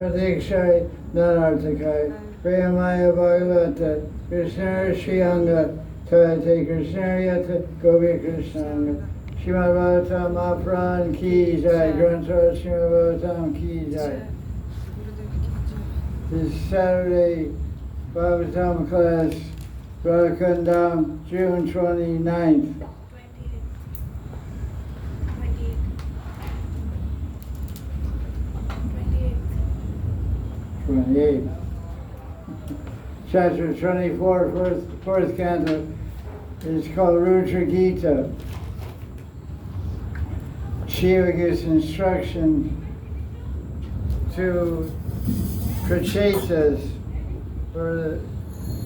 Pratikshai Nanartakai Priyamaya Bhagavata Krishna Shriyanga Tayate Krishna Yata Gopi Krishnanga Srimad Bhagavatam Mahaprabhu Ki Jai Granthara Srimad Bhagavatam Ki Jai. This Saturday Bhagavatam class, Radhakundam, June 29th. 28. Chapter 24, fourth canto, is called Rudra Gita. Shiva gives instruction to Prachetas, or the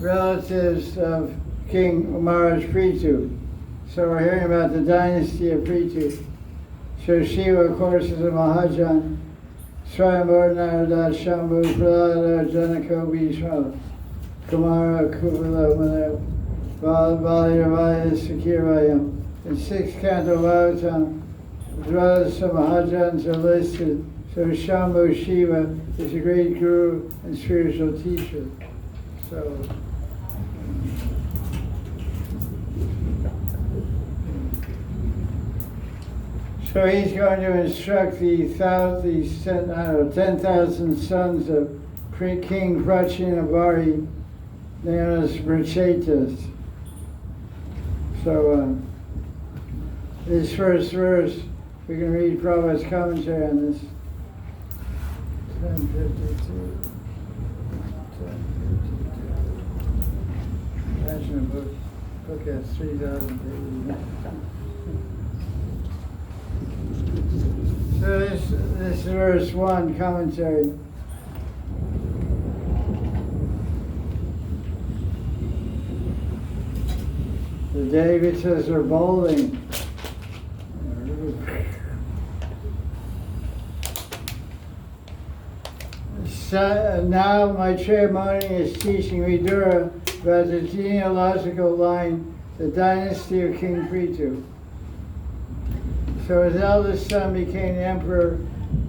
relatives of King Maharaj Prithu. So we're hearing about the dynasty of Prithu. So Shiva, of course, is a Mahajan. Swayambhar Narada Shambhu Prahlada Janako Bhishma Kumara Kupala Baliravaya Sakirvayam. In 6th canto Bhagavatam, brothers of Mahajans are listed. So Shambhu Shiva is a great guru and spiritual teacher. So he's going to instruct the 10,000 sons of King Prachinavari, known as Prachetas. So this first verse, we can read Prabhupada's commentary on this. 1052. National book has 3,000 pages. So this is verse 1 commentary. The Davids are bowling. So, now my ceremony is teaching Vidura about the genealogical line, the dynasty of King Prithu. So his eldest son became emperor.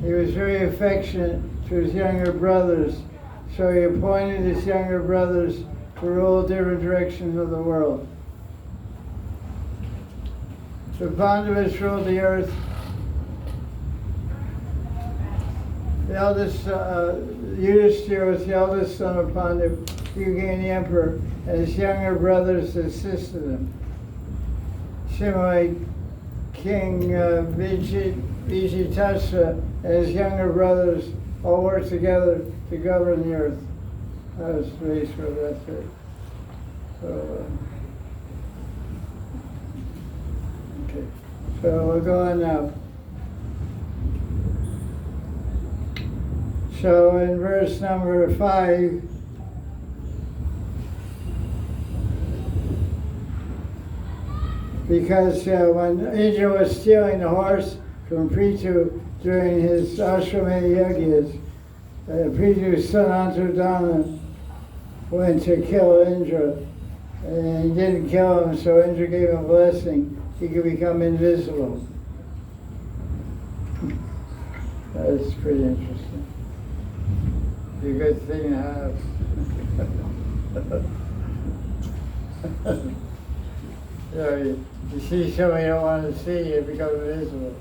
He was very affectionate to his younger brothers, so he appointed his younger brothers to rule different directions of the world. The Pandavas ruled the earth. The eldest, Yudhishthira was the eldest son of Pandu. He became the emperor, and his younger brothers assisted him. Similarly, King Vijitasva and his younger brothers all worked together to govern the earth. That was basically that's it. So, okay. So we'll go on now. So in verse number 5, because when Indra was stealing the horse from Prithu during his Ashwamedha Yagyas, Prithu's son Antardana went to kill Indra, and he didn't kill him, so Indra gave him a blessing. He could become invisible. That's pretty interesting. Be a good thing to have. You see somebody you don't want to see, you become invisible.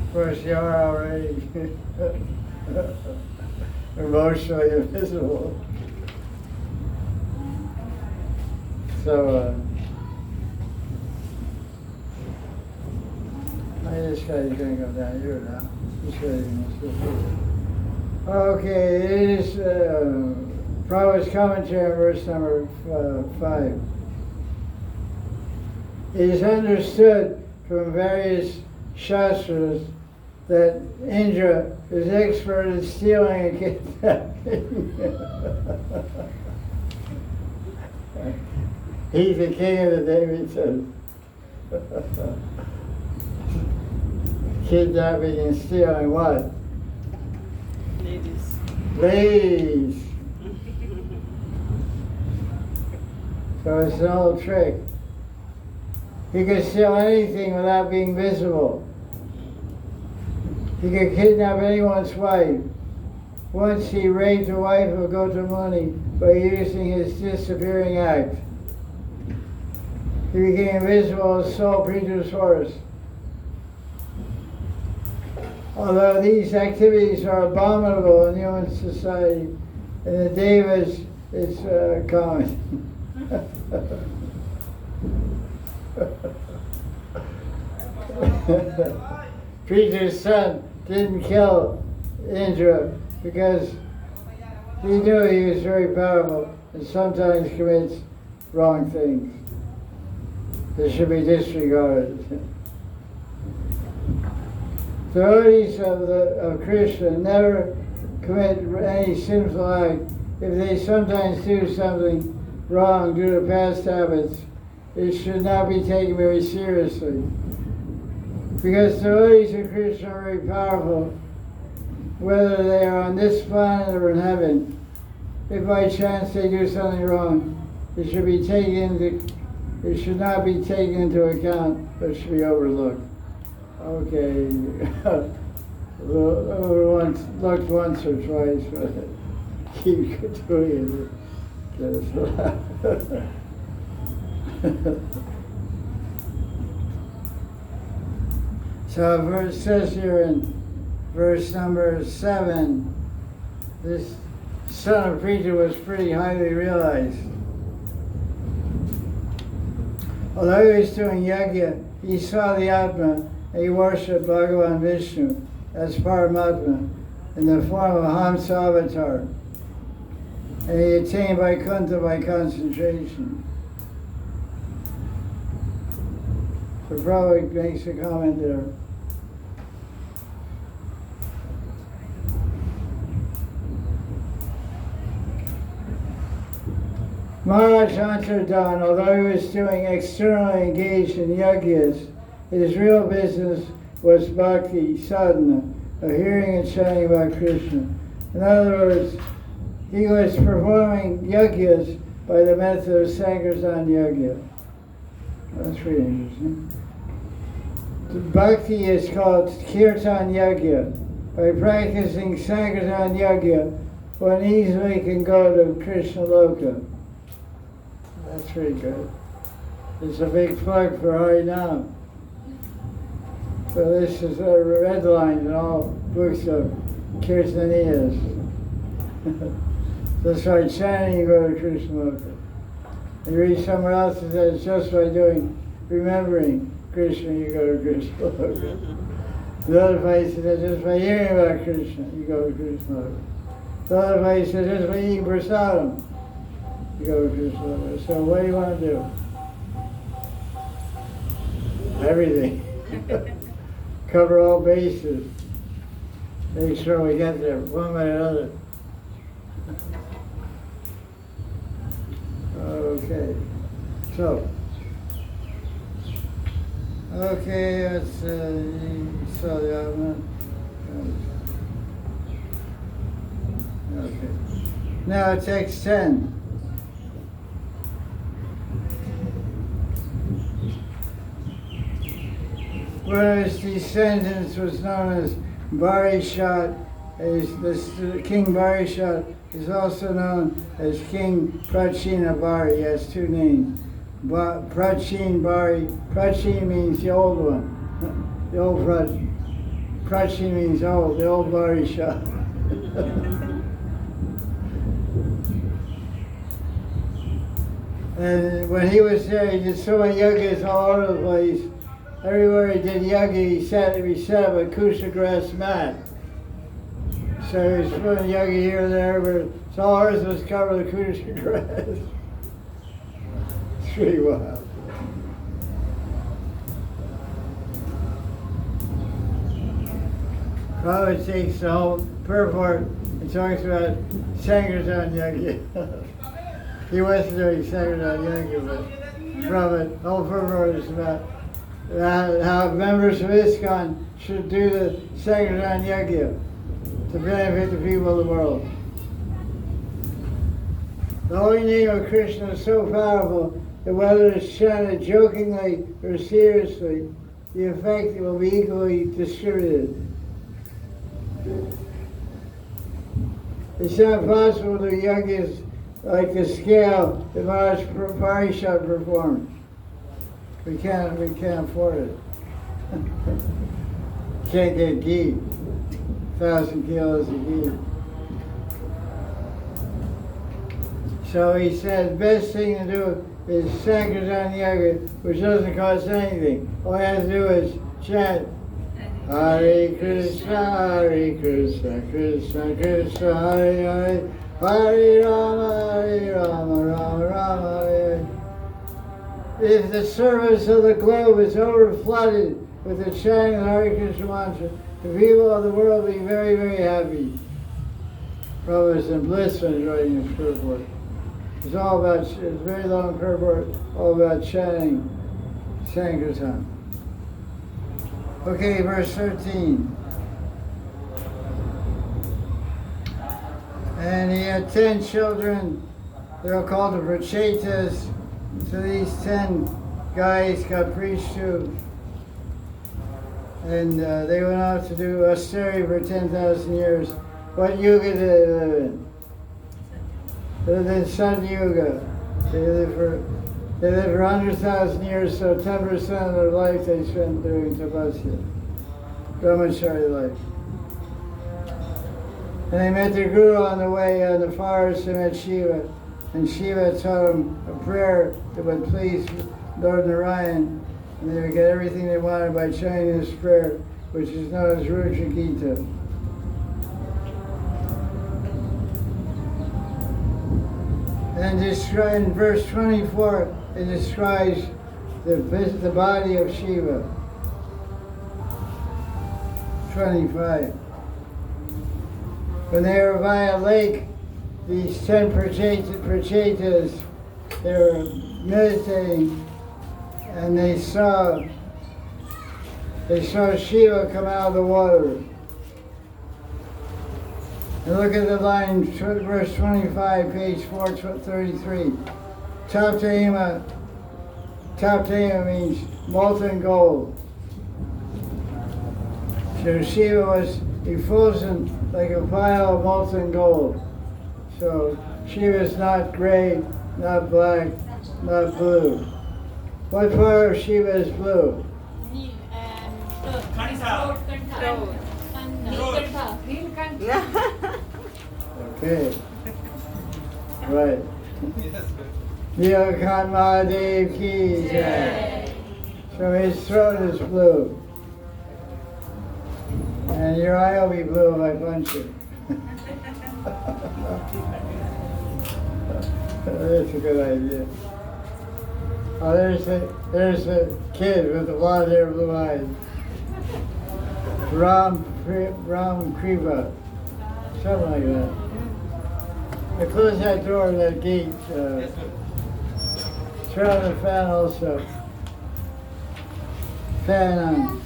Of course, you are already emotionally invisible. So, this guy's going to go down here now. This guy's going to Okay, it is Prabhupada's commentary on verse number 5. It is understood from various shastras that Indra is expert at stealing and kidnapping. He's the king of the Davids. Kidnapping and stealing what? Ladies. So it's an old trick. He could steal anything without being visible. He could kidnap anyone's wife. Once he raped the wife of Gautamuni by using his disappearing act. He became invisible and stole Pritu's horse. Although these activities are abominable in human society, in the Devas it's common. Pritu's son didn't kill Indra because he knew he was very powerful and sometimes commits wrong things. They should be disregarded. Devotees of Krishna never commit any sinful act. If they sometimes do something wrong due to past habits, it should not be taken very seriously. Because devotees of Krishna are very powerful, whether they are on this planet or in heaven. If by chance they do something wrong, it should not be taken into account, but should be overlooked. Okay, looked once or twice, but keep doing it. So it says here in verse number 7, this son of Prithu was pretty highly realized. Although he was doing yajna, he saw the Atma and he worshipped Bhagavan Vishnu as Paramatma in the form of Hamsa avatar. And he attained Vaikuntha by concentration. So Prabhupada makes a comment there. Maharaj answered Don, although he was doing externally engaged in yajnas, his real business was bhakti, sadhana, of hearing and chanting about Krishna. In other words, he was performing yajnas by the method of Sankirtan yajna. That's pretty interesting. The bhakti is called kirtan yajna. By practicing Sankirtan yajna, one easily can go to Krishna loka. That's pretty good. It's a big plug for Harinam. So this is a red line in all books of Kirtaniyas. That's why chanting you go to Krishna loka. You read somewhere else that says just by remembering Krishna you go to Krishna loka. The other place says just by hearing about Krishna you go to Krishna loka. The other place says just by eating prasadam you go to Krishna loka. So what do you want to do? Everything. Cover all bases. Make sure we get there one way or another. Okay. So. Okay, let's saw the other one. Okay. Now text 10. One of his descendants was known as Barishat. King Barishat is also known as King Prachina Bari. He has two names. Prachin Bari. Prachin means the old one. The old Prachin. Prachin means old, the old Barishat. And when he was there, he did so many yajnas all over the place. Everywhere he did yajna, he set up a kusha grass mat. So he was putting yajna here and there, but so all ours was covered with kusha grass. It's pretty wild. Prabhupada takes the whole purport and talks about Sankirtan yajna. He wasn't doing Sankirtan yajna, but Prabhupada, the whole purport is about how members of ISKCON should do the Sankirtan yajna to benefit the people of the world. The holy name of Krishna is so powerful that whether it's chanted jokingly or seriously, the effect will be equally distributed. It's not possible to youngest like the scale that Maharaj Parishad performed. We can't afford it. Can't get ghee, 1,000 kilos of ghee. So he said, best thing to do is Sankirtan Yoga, which doesn't cost anything. All you have to do is chant, Hare Krishna, Krishna Krishna, Hare Hare, Hare Rama, Rama Rama, Hare. If the surface of the globe is overflooded with the chanting of the Hare Krishna mantra, the people of the world will be very, very happy. Prabhupada in Blissman is writing his purport. It's all about, it's a very long purport, all about chanting Sankirtan. Okay, verse 13. And he had 10 children. They were called the Prachetas. So these 10 guys got preached to. And they went out to do austerity for 10,000 years. What yuga did they live in? They lived in Sun Yuga. They lived for 100,000 years, so 10% of their life they spent doing tapasya, brahmachari life. And they met their guru on the way in the forest. They met Shiva, and Shiva taught them a prayer that would please Lord Narayan, and they would get everything they wanted by chanting this prayer, which is known as Rudra Gita. And in verse 24, it describes the body of Shiva. 25. When they were by a lake, these 10 prachetas, they were meditating, and they saw Shiva come out of the water. And look at the line, verse 25, page 433. Taptahima means molten gold. So Shiva was effulgent like a pile of molten gold. So Shiva is not gray, not black, not blue. What part of Shiva is blue? Okay. Right. Nilkant Mahadev ki jai. So his throat is blue. And your eye will be blue if I punch you. That's a good idea. Oh, there's the kid with the blonde hair, blue eyes. Ram Kriva. Something like that. I close that door, that gate. Turn on the fan also. Fan on.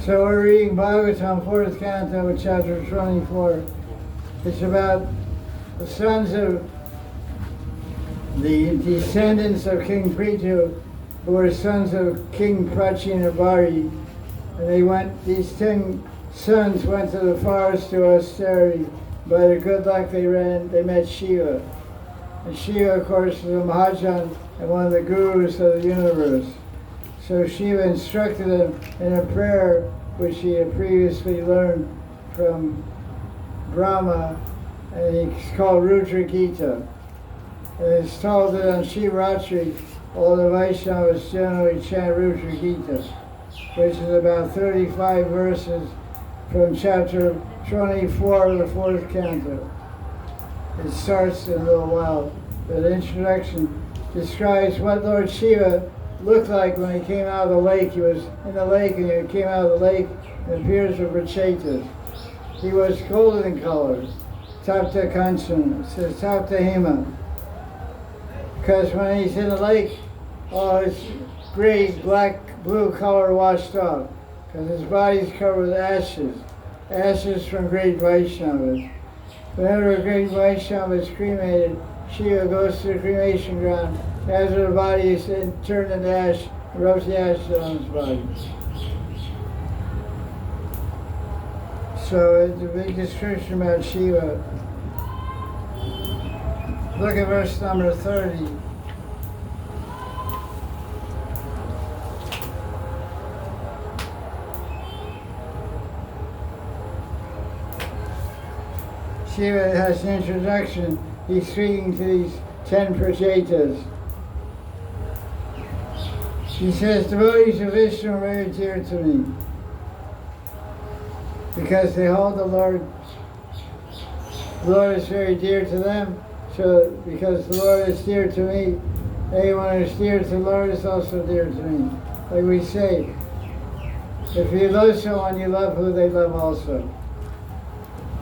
So we're reading Bhagavatam, 4th Canto, chapter 24. It's about the sons of the descendants of King Prithu, who were sons of King Prachinabhari. And these 10 sons went to the forest to austerity. By their good luck they met Shiva. And Shiva, of course, is a Mahajan and one of the gurus of the universe. So Shiva instructed him in a prayer which he had previously learned from Brahma, and it's called Rudra Gita. And it's told that on Shivratri, all the Vaishnavas generally chant Rudra Gita, which is about 35 verses from chapter 24 of the 4th Canto. It starts in a little while. The introduction describes what Lord Shiva looked like when he came out of the lake. He was in the lake, and he came out of the lake and appears with Prachetas. He was golden color, Tapta Kancana, it says Tapta Hema. Because when he's in the lake, all his gray, black, blue color washed off, because his body's covered with ashes from great Vaishnavas. Whenever a great Vaishnava is cremated, Shiva goes to the cremation ground, has her body is turned into ash, and rubs the ashes on his body. So it's a big description about Shiva. Look at verse number 30. Shiva has an introduction. He's speaking to these 10 prachetas. He says, devotees of Vishnu are very dear to me because they hold the Lord. The Lord is very dear to them, so because the Lord is dear to me, anyone who is dear to the Lord is also dear to me. Like we say, if you love someone, you love who they love also.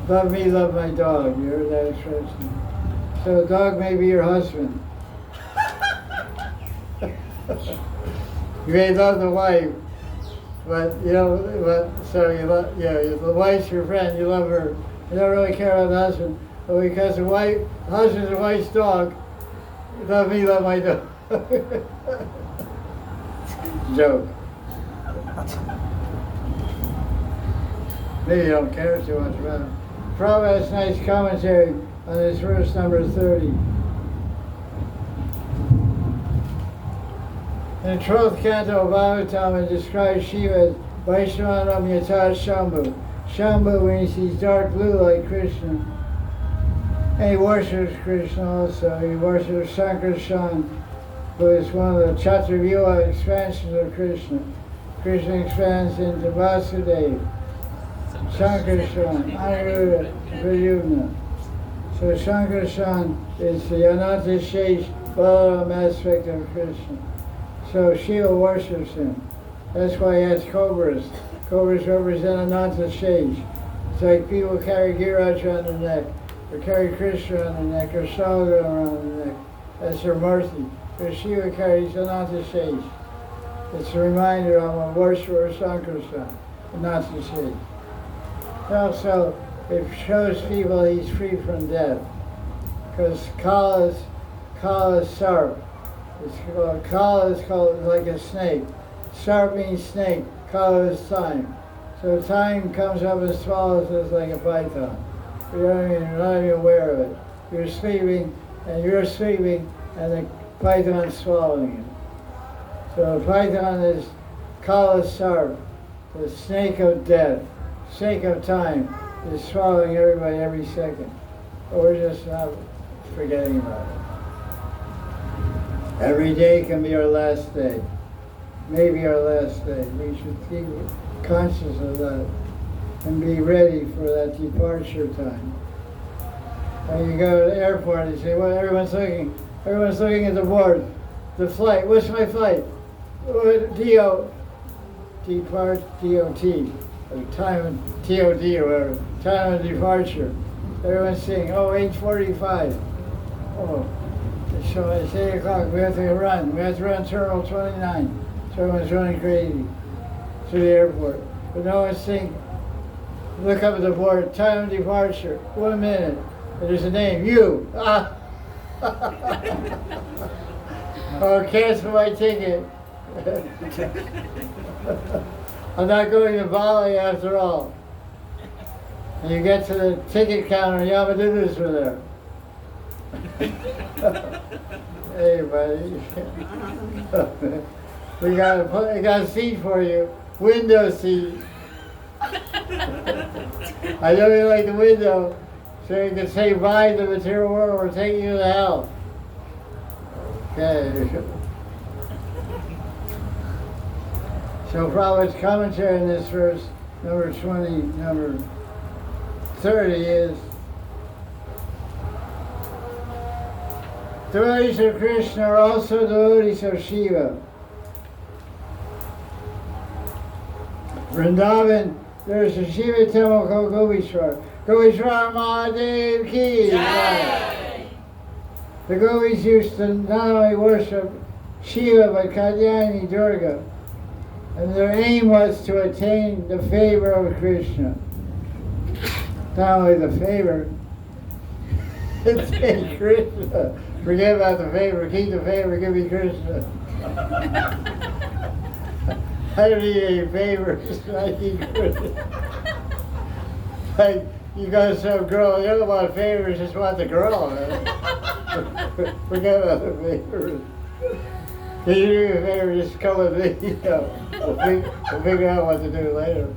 Love me, love my dog. You heard that expression? So a dog may be your husband. You may love the wife, but so you love, the wife's your friend, you love her. You don't really care about the husband. But because the husband's the wife's dog, love me, love my dog. Joke. Maybe you don't care too much about it. Prabhupada has a nice commentary on this verse number 30. In the 12th Canto of Bhagavatam, it describes Shiva as Vaishnavanam Yata Shambhu. Shambhu means he's dark blue like Krishna. And he worships Krishna also. He worships Sankarshan, who is one of the Chaturvyuha expansions of Krishna. Krishna expands into Vasudeva, Sankarshan, Aniruddha, Pradyumna. So Sankarshan is the Ananta Shesh Balaram aspect of Krishna. So Shiva worships him. That's why he has cobras. Cobras represent Ananta Shesh. It's like people carry Giraj around the neck, or carry Krishna around the neck, or Salga around the neck. That's their Murti. But Shiva carries Ananta Shesh. It's a reminder of a worshiper of Sankarshan, Ananta Shesh. Also, it shows people he's free from death. Because Kala is Sarp. Kala is called like a snake. Sarp means snake. Kala is time. So time comes up and swallows us like a python. You're not even aware of it. You're sleeping, and the python's swallowing you. So the python is Kala Sarp, the snake of death, snake of time, is swallowing everybody every second. But we're just not forgetting about it. Every day can be our last day. Maybe our last day. We should keep conscious of that and be ready for that departure time. When you go to the airport, you say, well, everyone's looking at the board. The flight, what's my flight? Depart, DOT, or time of TOD or whatever, time of departure. Everyone's saying, 8:45. Oh, so it's 8 o'clock, we have to run. We have to run Terminal 29. So everyone's running crazy through the airport. But no one's saying, look up at the board, time of departure, 1 minute. There's a name, you. Ah. Oh, cancel my ticket. I'm not going to Bali after all. And you get to the ticket counter, Yamadudus were there. Hey, buddy. we got a seat for you, window seat. I know you like the window, so you can say bye to the material world or take you to hell. Okay. So Prabhupada's commentary in this verse, number 30 is, devotees of Krishna are also devotees of Shiva. Vrindavan, there's a Shiva temple called Gopishwar. Gopishwar Mahanidhi ki jai. The gopis used to not only worship Shiva but Kalyani Durga. And their aim was to attain the favor of Krishna. Not only the favor, attain Krishna. Forget about the favor, keep the favor, give me Krishna. I don't need any favors, I need Krishna. like you got some girl, you don't want favors, just want the girl. Forget other favors. If you do a favor, just come with me, you know. We'll figure out what to do later.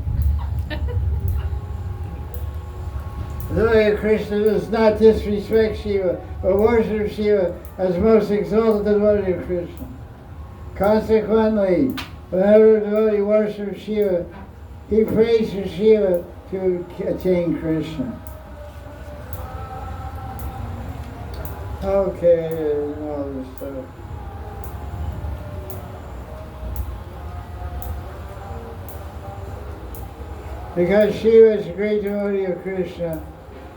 The devotee of Krishna does not disrespect Shiva, but worship Shiva as most exalted devotee of Krishna. Consequently, whenever a devotee worships Shiva, he prays to Shiva to attain Krishna. Okay, and all this stuff. Because Shiva is a great devotee of Krishna,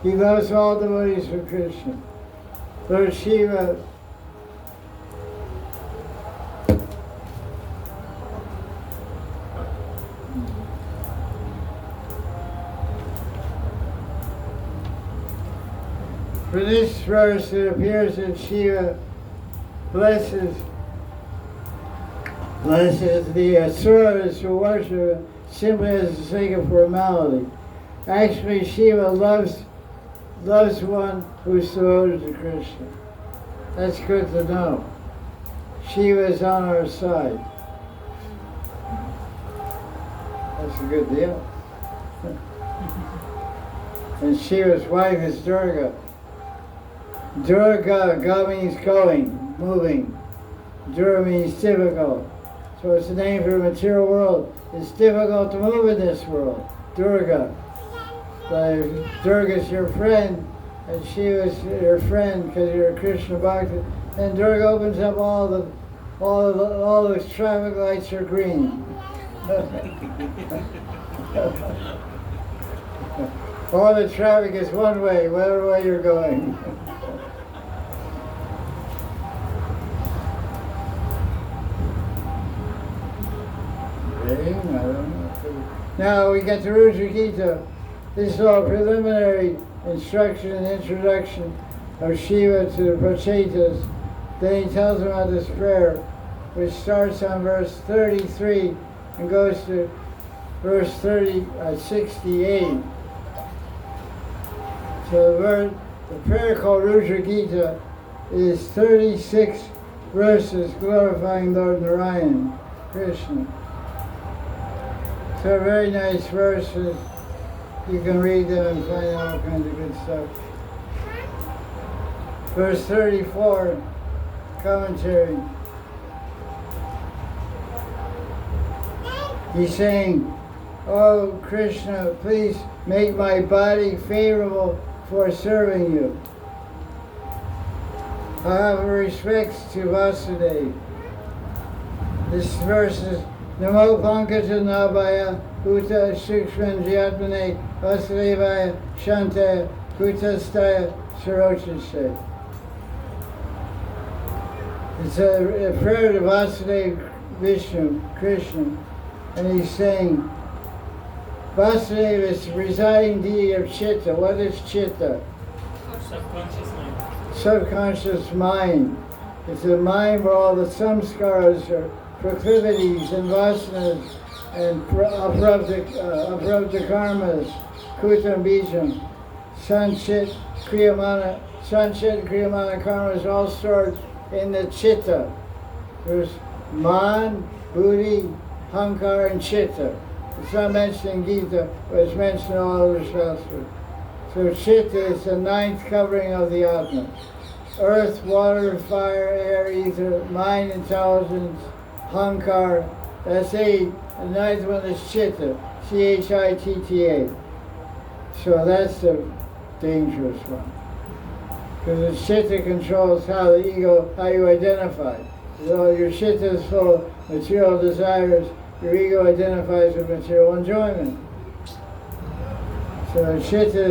he loves all devotees of Krishna. Lord Shiva for this verse it appears that Shiva blesses the asuras who worship simply as the sake of formality. Actually, Shiva loves one who's devoted to Krishna. That's good to know. Shiva is on our side. That's a good deal. And Shiva's wife is Durga. Durga, Ga means going, moving. Dura means difficult. So it's the name for the material world. It's difficult to move in this world. Durga. But if Durga's your friend, and Shiva's your friend because you're a Krishna Bhakta, then Durga opens up all the traffic lights are green. All the traffic is one way, whatever way you're going. Now we get to Rudra Gita. This is all preliminary instruction and introduction of Shiva to the Prachetas. Then he tells them about this prayer, which starts on verse 33 and goes to verse 68. So the prayer called Rudra Gita is 36 verses glorifying Lord Narayan, Krishna. So very nice verses. You can read them and find out all kinds of good stuff. Verse 34, commentary. He's saying, "Oh Krishna, please make my body favorable for serving you. I have respects to Vasudeva." This verse is Namo Pankaj Nabhaya Uta Shukshman Jyatmane Vasudevaya Shantaya Kutastaya Sarochase. It's a prayer to Vasudeva Vishnu, Krishna, and he's saying, Vasudeva is residing deity of Chitta. What is Chitta? Subconscious mind. Subconscious mind. It's a mind where all the samskaras are proclivities and vasanas and aprabdha karmas, kutam bijam, sanchit, kriyamana karmas all stored in the chitta. There's man, buddhi, hankar, and chitta. It's not mentioned in Gita, but it's mentioned in all other shastras. So chitta is the ninth covering of the Atma. Earth, water, fire, air, ether, mind, intelligence, hankar, that's 8. The ninth one is chitta, Chitta. So that's the dangerous one. Because the chitta controls how you identify. So your chitta is full of material desires, your ego identifies with material enjoyment. So chitta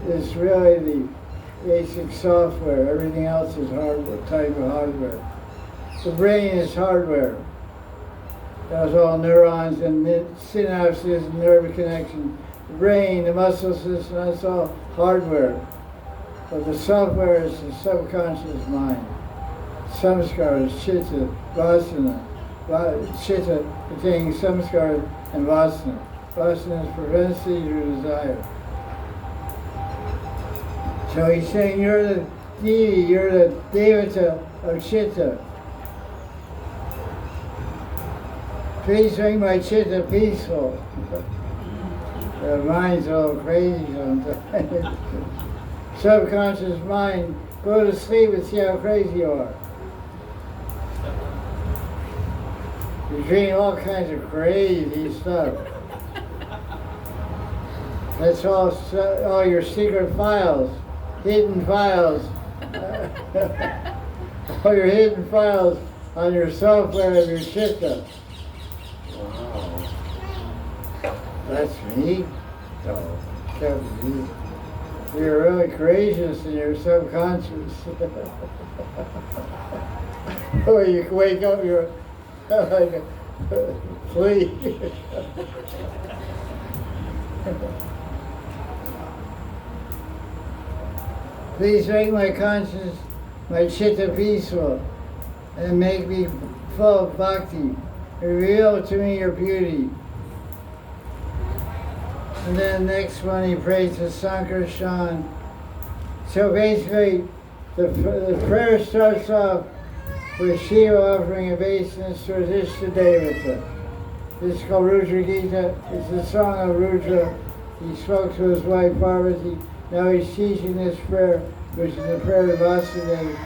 is really the basic software. Everything else is hardware, type of hardware. The brain is hardware. That's all neurons and synapses and nerve connections. The brain, the muscle system, that's all hardware. But the software is the subconscious mind. Samskara is chitta, vasana. Chitta containing samskara and vasana. Vasana is propensity to desire. So he's saying you're the deity, you're the devata of chitta. Please make my chitta peaceful. The mind's all crazy sometimes. Subconscious mind, go to sleep and see how crazy you are. You dream all kinds of crazy stuff. That's all your secret files, hidden files. All your hidden files on your software of your chitta. Wow. That's me? No, can't be. You're really courageous in your subconscious. Oh, you can wake up, you're like a flea. Please make my conscience, my chitta peaceful, and make me full of bhakti. Reveal to me your beauty. And then next one he prays to Sankarshan. So basically, the prayer starts off with Shiva offering obeisance to his Ishtadevata. This is called Rudra Gita. It's the song of Rudra. He spoke to his wife Parvati. Now he's teaching this prayer, which is the prayer of Vasudeva,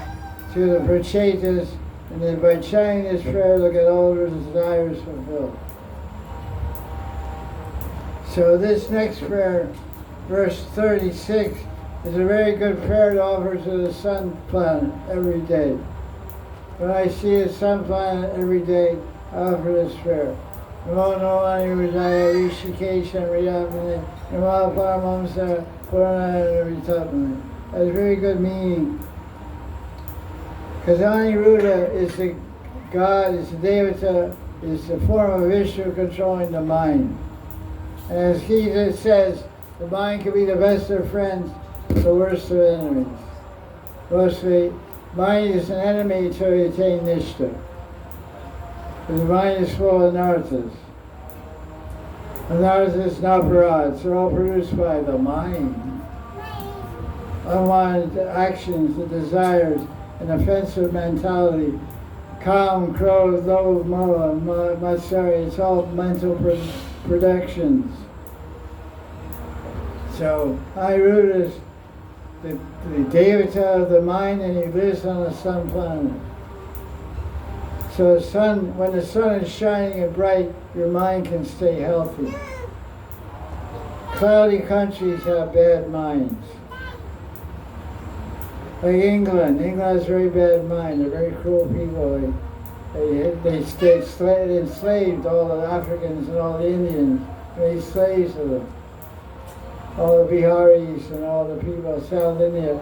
to the Prachetas. And then by chanting this prayer, they'll get all their desires fulfilled. So this next prayer, verse 36, is a very good prayer to offer to the sun planet every day. When I see a sun planet every day, I offer this prayer. Namo Namani Rudaya Rishikesha Riyamane Namo Paramamsa Purana Ritapane. Has very good meaning. Because Aniruddha is the God, is the Devata, is the form of Vishnu controlling the mind. And as Gita says, the mind can be the best of friends, the worst of enemies. Mostly, mind is an enemy until you attain Nishta. The mind is full of narthas. And narthas, naparads, are all produced by the mind. Unwanted actions, the desires, an offensive mentality, calm, krodh, lobh, moha, matsarya, it's all mental productions. So Aniruddha is the devata of the mind, and he lives on the sun planet. So the sun, when the sun is shining and bright, your mind can stay healthy. Cloudy countries have bad minds. Like England has a very bad mind. They're very cruel people. They enslaved all the Africans and all the Indians, made slaves of them. All the Biharis and all the people of South India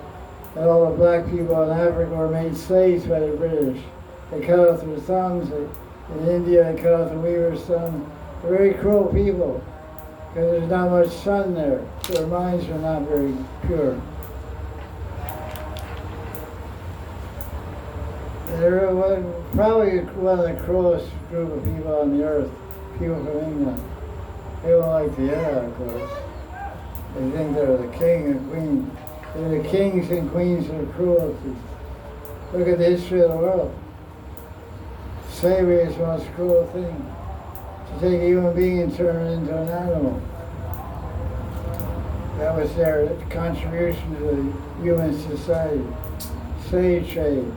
and all the black people in Africa were made slaves by the British. They cut off their thumbs. In India, they cut off the weaver's thumb. They're very cruel people because there's not much sun there, so their minds are not very pure. They're probably one of the cruelest group of people on the earth, people from England. They don't like the air, of course. They think they're the king and queen. They're the kings and queens of cruelty. Look at the history of the world. Slavery is the most cruel thing. To take a human being and turn it into an animal. That was their contribution to the human society. Slave trade.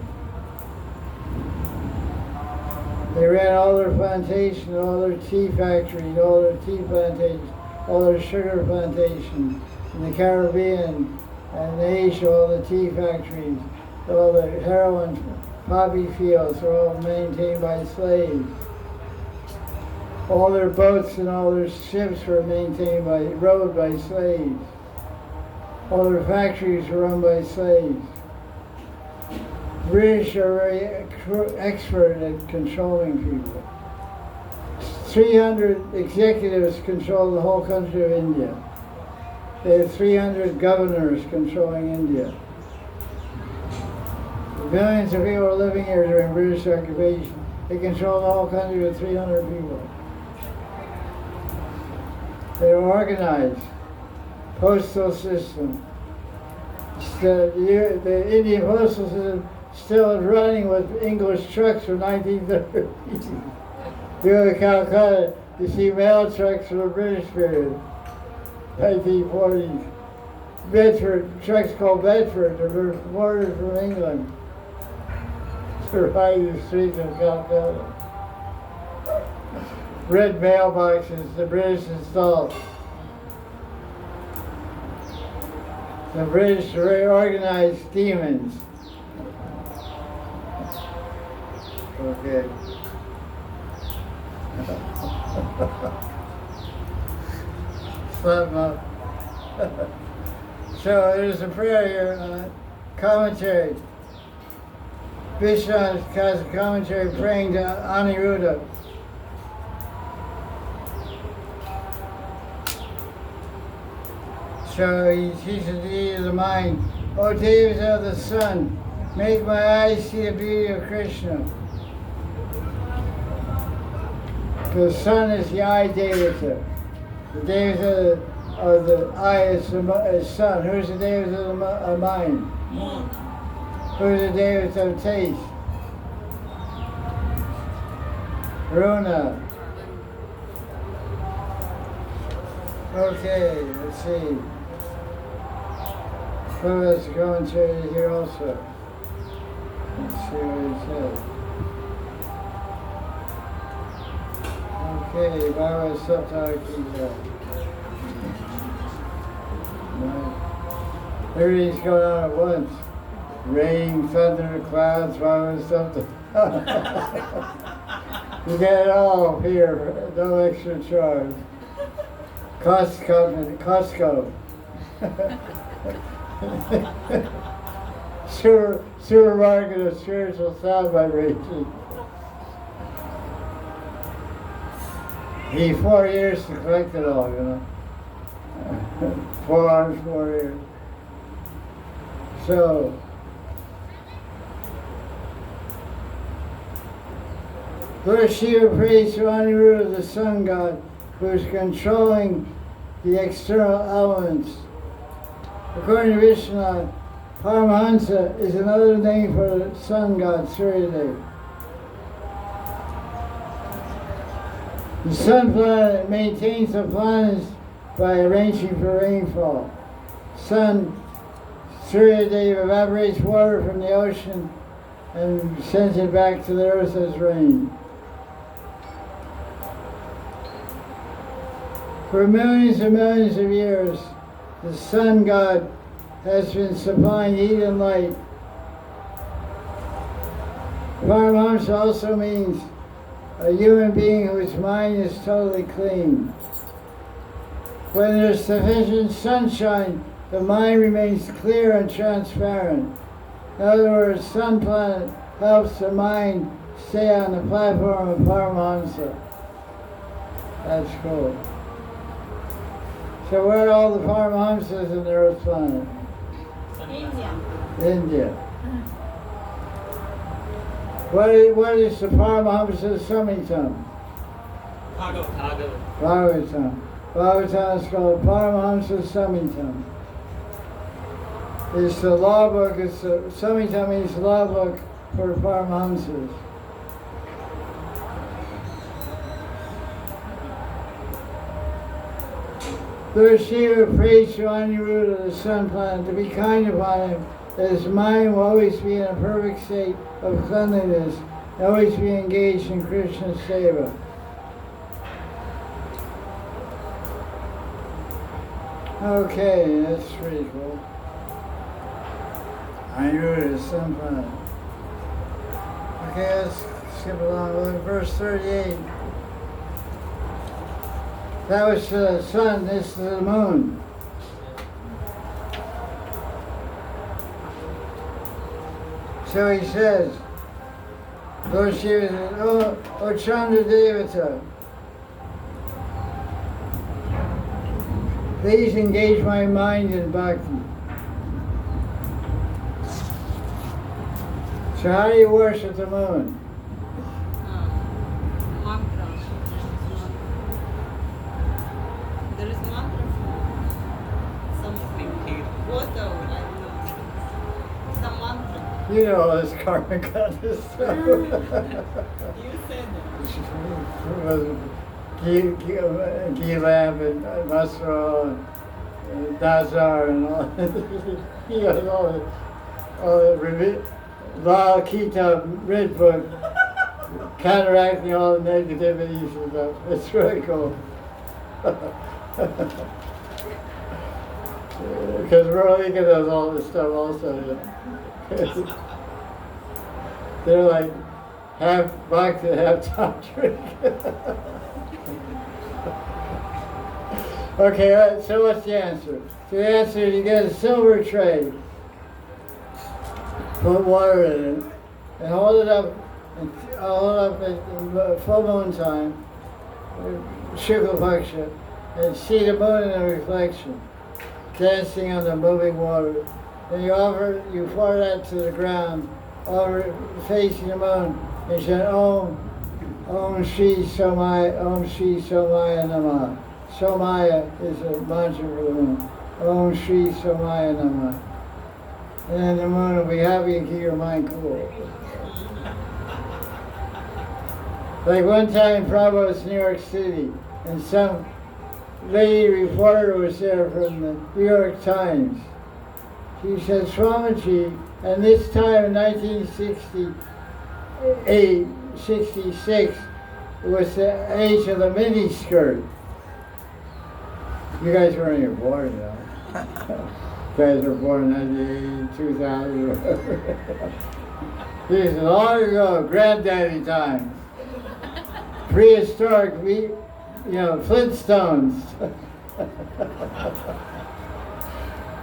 They ran all their plantations, all their tea factories, all their tea plantations, all their sugar plantations in the Caribbean and in Asia, all the tea factories, all the heroin poppy fields are all maintained by slaves. All their boats and all their ships were rowed by slaves. All their factories were run by slaves. The British are very expert at controlling people. 300 executives control the whole country of India. They have 300 governors controlling India. Millions of people are living here during British occupation. They control the whole country with 300 people. They're organized. Postal system. The Indian Postal System still is running with English trucks from 1930. You go to Calcutta, you see mail trucks from the British period, 1940s. Bedford, trucks called Bedford, they were imported from England to ride the streets of Calcutta. Red mailboxes, the British installed. The British reorganized demons. Okay. Slim up. So there's a prayer here, commentary. Vishnu has a commentary praying to Aniruddha. So he teaches the deity of the mind. O Devas of the sun, make my eyes see the beauty of Krishna. The sun is the eye devata. The devata of the eye is sun. Who's the devata of mind? Moon. Who's the devata of taste? Runa. Okay, let's see. Oh, that's a commentary here also. Let's see what it says. Okay, Bhagavad Saptaka. Everything's going on at once. Rain, thunder, clouds, Bhagavad Saptaka. You get it all here, no extra charge. Costco. Supermarket of spiritual sound vibration. He 4 years to collect it all, you know. 4 arms, 4 years. So, Lord Shiva prays to Aniruddha, the sun god, who is controlling the external elements. According to Vishnu, Paramahansa is another name for the sun god, Suryadeva. The sun planet maintains the planets by arranging for rainfall. Sun, Suryadeva evaporates water from the ocean and sends it back to the earth as rain. For millions and millions of years, the sun god has been supplying heat and light. Paramahansa also means a human being whose mind is totally clean. When there's sufficient sunshine, the mind remains clear and transparent. In other words, sun planet helps the mind stay on the platform of Paramahansa. That's cool. So where are all the Paramahamsas in the Earth planet? India. India. What is the Paramahamsa Samhitam? Bhagavatam. Bhagavatam is called Paramahamsa Samhitam. It's the law book, Samhitam means law book for Paramahamsas. Lord Shiva prays to Aniruddha, the sun planet, to be kind upon him, that his mind will always be in a perfect state of cleanliness, and always be engaged in Krishna seva. Okay, that's pretty cool. Aniruddha, the sun planet. Okay, let's skip along. Verse 38. That was to the sun, this to the moon. So he says, Lord Shiva says, O Chandra Devata, please engage my mind in bhakti. So how do you worship the moon? Mantras. There is mantra for something. Water, I don't know. You know all this karma kind of stuff. You said that. Gilam and Masro and Dazar and all. He has all the Lal Kitab Red Book, counteracting all the negativities and stuff. It's really cool. Because Rohika does all this stuff also. They're like half bhakti, half tantric. Okay, so what's the answer? So the answer is you get a silver tray, put water in it, and hold it up at full moon time, Shukla Paksha, and see the moon in the reflection, dancing on the moving water. Then you pour that to the ground, facing the moon, and you say, Om Shri Somaya, Om Shri Somaya Namah. Somaya is a mantra for the moon. Om Shri Somaya Namah. And then the moon will be happy and keep your mind cool. Like one time, Prabhupada was in New York City, and some lady reporter was there from the New York Times. She said, Swamiji, and this time in 1968, 66, it was the age of the miniskirt. You guys weren't even born though. You guys were born in 1980, 2000. This is long ago, granddaddy time. Prehistoric, Flintstones.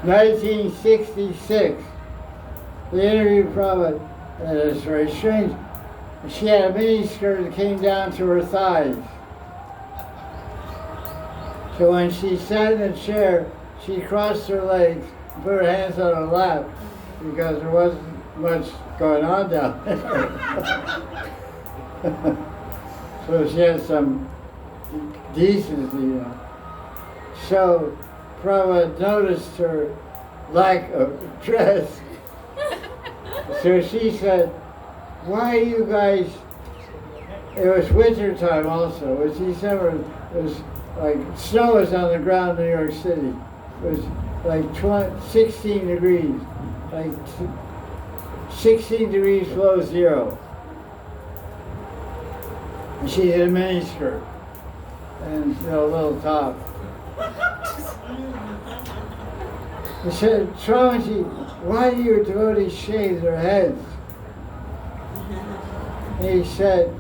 1966. They interviewed Prabhupada, and it's very strange. She had a miniskirt that came down to her thighs. So when she sat in a chair, she crossed her legs and put her hands on her lap because there wasn't much going on down there. So she had some decency, So Prabhupada noticed her lack of dress. So she said, why you guys, it was winter time also, it was December, it was like snow was on the ground in New York City. It was like 16 degrees, like 16 degrees below zero. And she had a miniskirt and a little top. He said, Swamiji, why do your devotees shave their heads? And he said,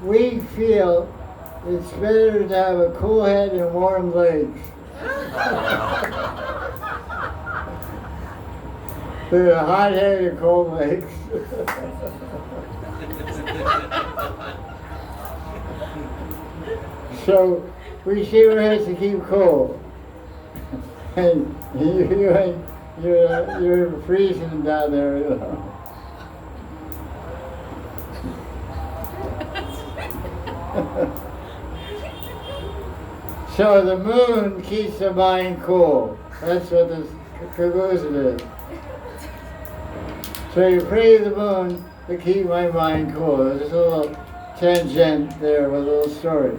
we feel it's better to have a cool head and warm legs than a hot head and cold legs. So we shave our heads to keep cool. And you're freezing down there. So the moon keeps the mind cool. That's what this conclusion is. So you pray to the moon to keep my mind cool. There's a little tangent there with a little story.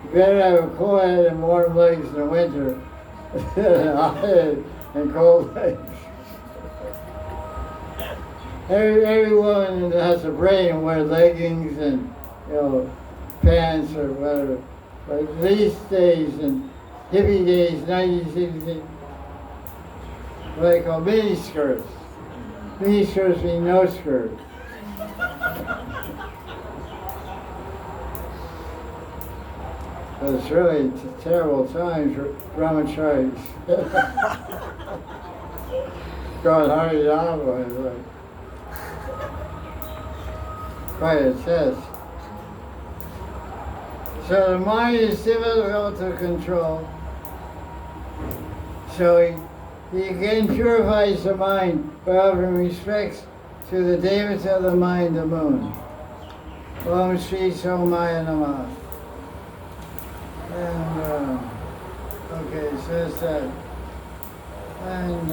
You better have a cool head and warm legs in the winter than a hot head and cold legs. Every woman that has a brain wears leggings and pants or whatever. But these days and hippie days, 1960s, what they call mini skirts. Mini skirts mean no skirt. But it's really terrible times for brahmacharis. Going Harinama is like quite a test. So the mind is difficult to control. So he again purifies the mind by offering respects to the devas of the mind, the moon. Om Shri Somaya Namah. And, okay, so that's that. And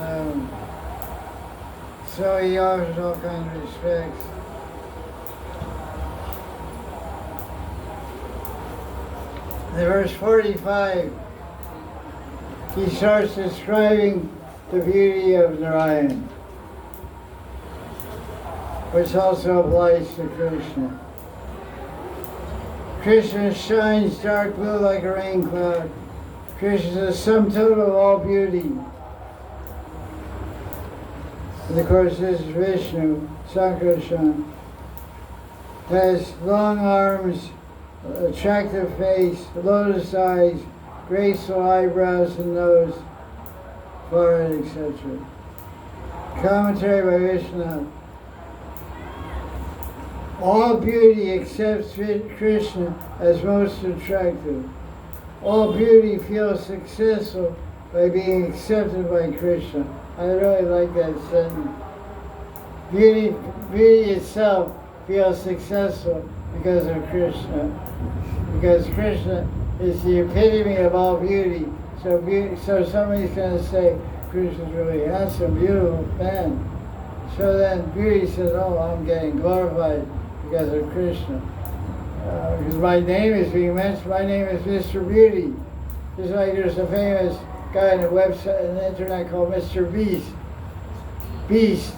So he offers all kinds of respects. In verse 45, he starts describing the beauty of Narayan, which also applies to Krishna. Krishna shines dark blue like a rain cloud. Krishna is the sum total of all beauty. And of course, this is Vishnu, Sankarshan. Has long arms, attractive face, lotus eyes, graceful eyebrows and nose, forehead, etc. Commentary by Vishnu. All beauty except Krishna as most attractive. All beauty feels successful by being accepted by Krishna. I really like that sentence. Beauty itself feels successful because of Krishna. Because Krishna is the epitome of all beauty. So somebody's going to say, Krishna's really handsome, beautiful man. So then beauty says, oh, I'm getting glorified because of Krishna. Because my name is being mentioned, my name is Mr. Beauty. Just like there's a famous guy on the website, on the internet called Mr. Beast. Beast.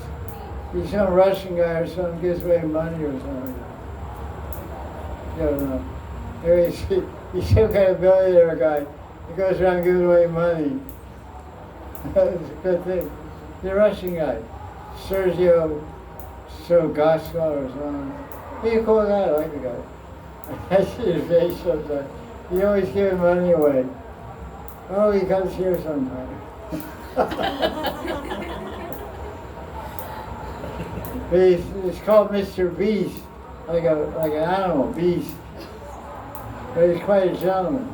He's some Russian guy or something, gives away money or something. I don't know. Anyway, he's some kind of billionaire guy. He goes around giving away money. That's a good thing. He's a Russian guy. Sergio Sogaska or something. What do you call that? I like the guy. I see his face sometimes. He always giving money away. Oh, he comes here sometime. It's called Mr. Beast, like an animal, beast. But he's quite a gentleman.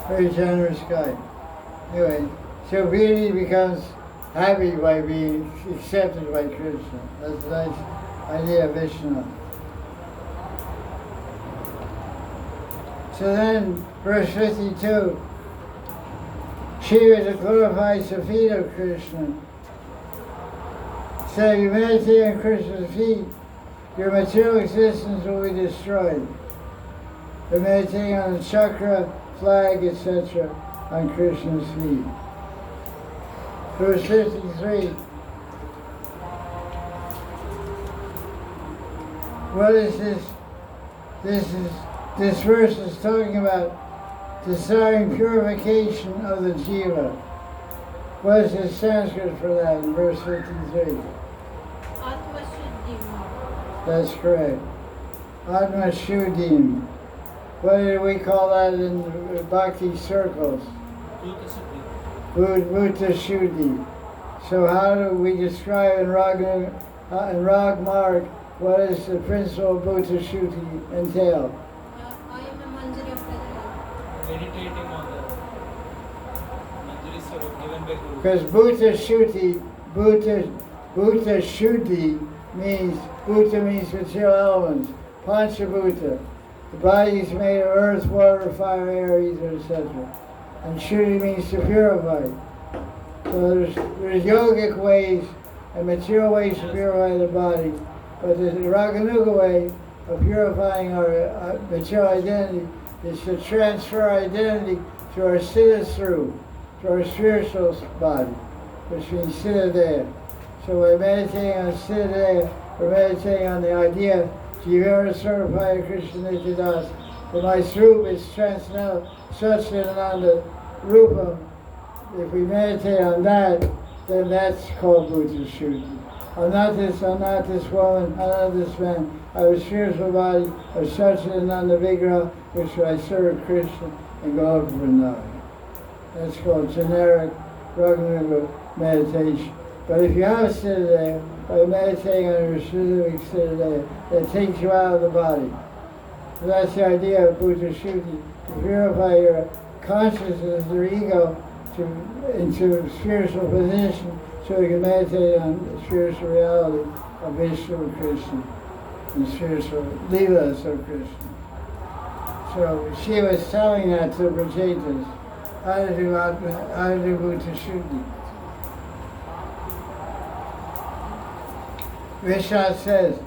Very generous guy. Anyway, so beauty becomes happy by being accepted by Krishna. That's a nice idea of Vishnu. So then, verse 52, Shiva is a glorified feet of Krishna. So you meditate on Krishna's feet, your material existence will be destroyed. You're meditating on the chakra, flag, etc. on Krishna's feet. Verse 53. What is this? This verse is talking about desiring purification of the jiva. What is the Sanskrit for that in verse 53? Atma Shuddhim. That's correct. Atma Shuddhim. What do we call that in the Bhakti circles? Bhuta Shuddhi. So how do we describe in Rag Marg what is the principle of Bhuta Shuddhi entail? I am a Manjari of Prakriti. Meditating on the Manjari Swarup given by Guru. Because Bhuta Shuddhi means, Bhuta means material elements, Panchabhuta. The body is made of earth, water, fire, air, ether, etc. And Shuddhi means to purify. So there's yogic ways and material ways to purify the body, but the Raganuga way of purifying our material identity is to transfer identity to our siddha-swarup, to our spiritual body, which means siddha-deha. So we're meditating on siddha-deha, we're meditating on the idea, Jivara Sarvapaya Krishna Nityadas, that my swarup is transcendental, Satchidananda Rupam. If we meditate on that, then that's called Bhuta Shuddhi. I'm not this woman, I'm not this man. I have a spiritual body of Satchidananda Vigraha, which I serve Krishna and go over Vrindavan. That's called generic Raganuga meditation. But if you have a siddha-deha, by meditating on your specific siddha-deha, that takes you out of the body. So that's the idea of Bhuta Shuddhi, to purify your consciousness, your ego, into a spiritual position, so you can meditate on the spiritual reality of Vishnu Krishna and spiritual leelas of Krishna. So she was telling that to Brajetas, how to do Bhuta Shuddhi. Vishnu says,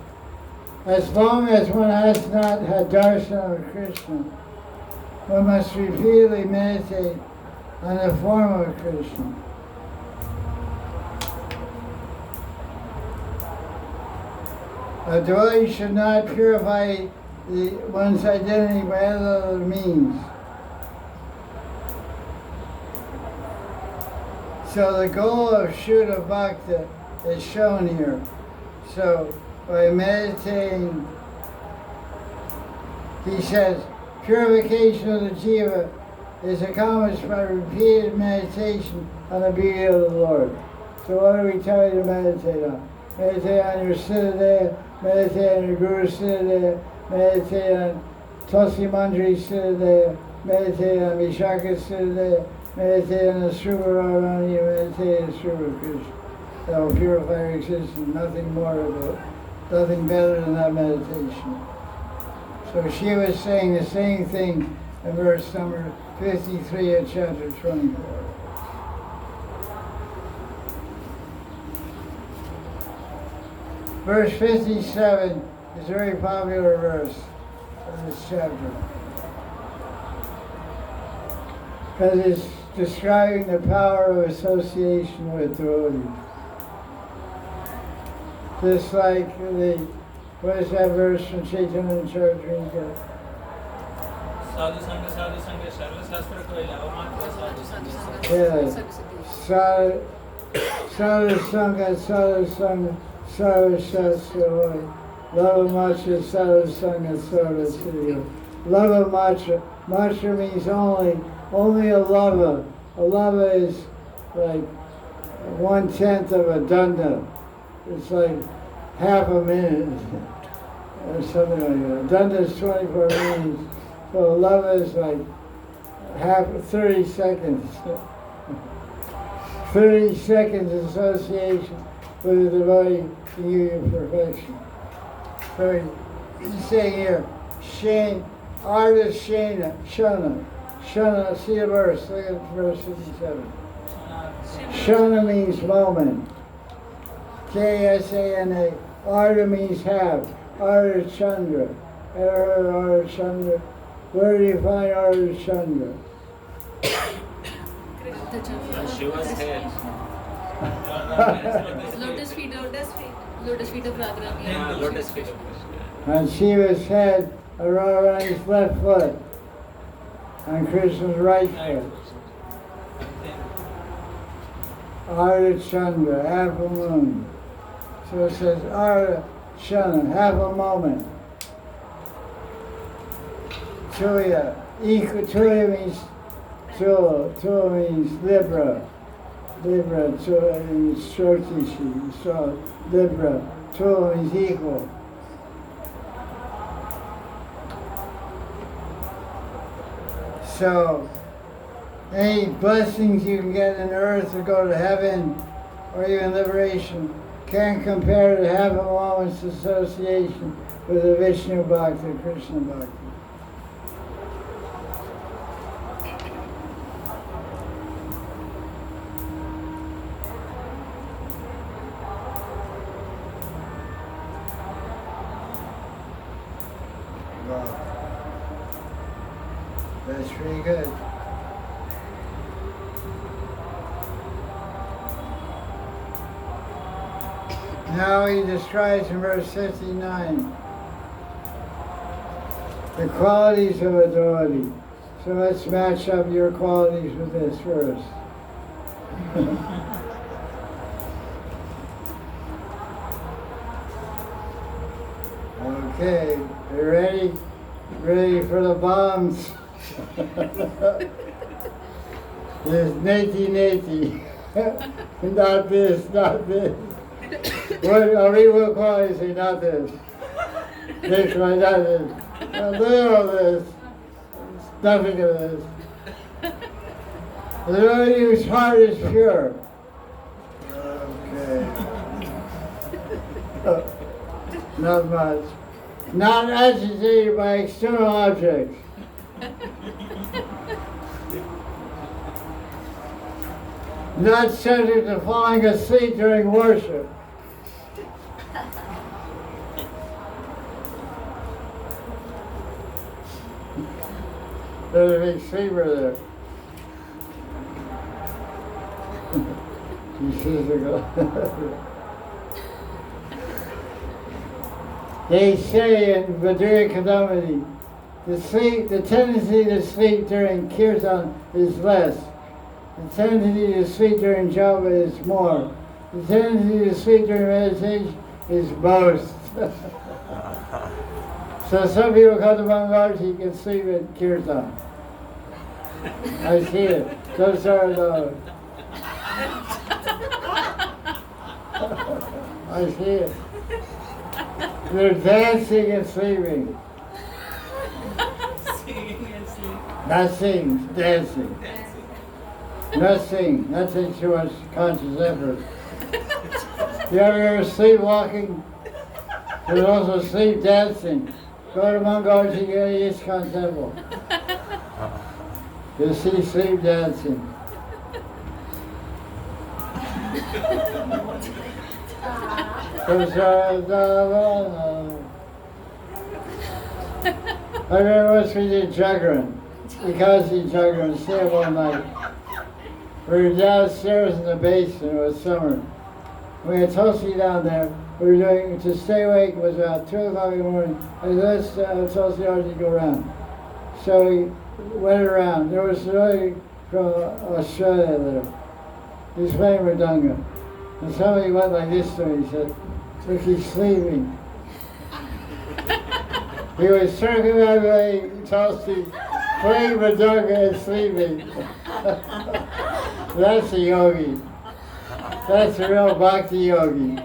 as long as one has not had darshan of Krishna, one must repeatedly meditate on the form of Krishna. A devotee should not purify one's identity by other means. So the goal of Shuddha Bhakti is shown here. So by meditating, he says, purification of the jiva is accomplished by repeated meditation on the beauty of the Lord. So what do we tell you to meditate on? Meditate on your Siddhadaya, meditate on your Guru Siddhadaya, meditate on Tulsi Mandri Siddhadaya, meditate on Vishaka Siddhadaya, meditate on the Sruva Radharani, meditate on Sruva Krishna. That will purify your existence, nothing more of it, nothing better than that meditation. So she was saying the same thing in verse number 53 of chapter 24. Verse 57 is a very popular verse of this chapter, because it's describing the power of association with devotees. Just like what is that verse from Chaitanya Charitamrita? Sadhu Sangha, Sarva Shastra ko ilawa matra sadhu sangha. Yeah. Sadhu Sangha, Sarva Shastra, Lava Matra, Sadhu Sangha, Sarva Siddhi. Lava Matra. Matra means only a lava. A lava is like 1/10 of a danda. It's like half a minute or something like that. Danda is 24 minutes. So lava is like 30 seconds. 30 seconds association with the devotee to union perfection. So he's saying here, artist Shana. Shana, see the verse, look at verse 57. Shana means moment. K-S-A-N-A. Arda means have. Arda Chandra. Arda Chandra. Where do you find Arda Chandra? Shiva's head. Lotus feet of Radharani. Yeah, lotus feet. On Shiva's head, Radharani's left foot. On Krishna's right foot. Arda Chandra, half a moon. So it says Arda Chandra, half a moment. Tuya. Tuya means Tuya means Libra. Tuya means Shortishi. So Libra. Tuya means equal. So any blessings you can get in earth or go to heaven or even liberation can't compare to half a moment's association with the Vishnu Bhakti, Krishna Bhakti. Wow. That's pretty good. Now he describes in verse 59 the qualities of a devotee. So let's match up your qualities with this verse. Okay, you ready? Ready for the bombs? This neti. Not this, not this. What we will call it, say not this. This one, not this. A little of this. Nothing of this. The devotee whose heart is pure. Okay. Not much. Not agitated by external objects. Not subject to falling asleep during worship. There's a big sleeper there. She says to go. They say in Vajra Kadamati, the tendency to sleep during kirtan is less. The tendency to sleep during japa is more. The tendency to sleep during meditation is most. So some people come to Babaji can sleep in kirtan. I see it. So sorry, Lord. I see it. They're dancing and sleeping. Singing and sleeping. Not singing, dancing. Not sing, not take too much conscious effort. You ever sleepwalking? There's also sleep dancing. Go to Mangaji ISKCON temple. You'll see sleep dancing. I remember once we did Jagran, Ekasi Jagran, stay up all night. We were downstairs in the basement, it was summer. We had Tulsi down there. We were doing, to stay awake, it was about 2 o'clock in the morning. I said, let's Tulsi already go around. So we went around. There was somebody from Australia there. He was playing Mridanga. And somebody went like this to me, he said, look, he's sleeping. He was circling my way, Tulsi, playing Mridanga and sleeping. That's a yogi. That's a real bhakti yogi.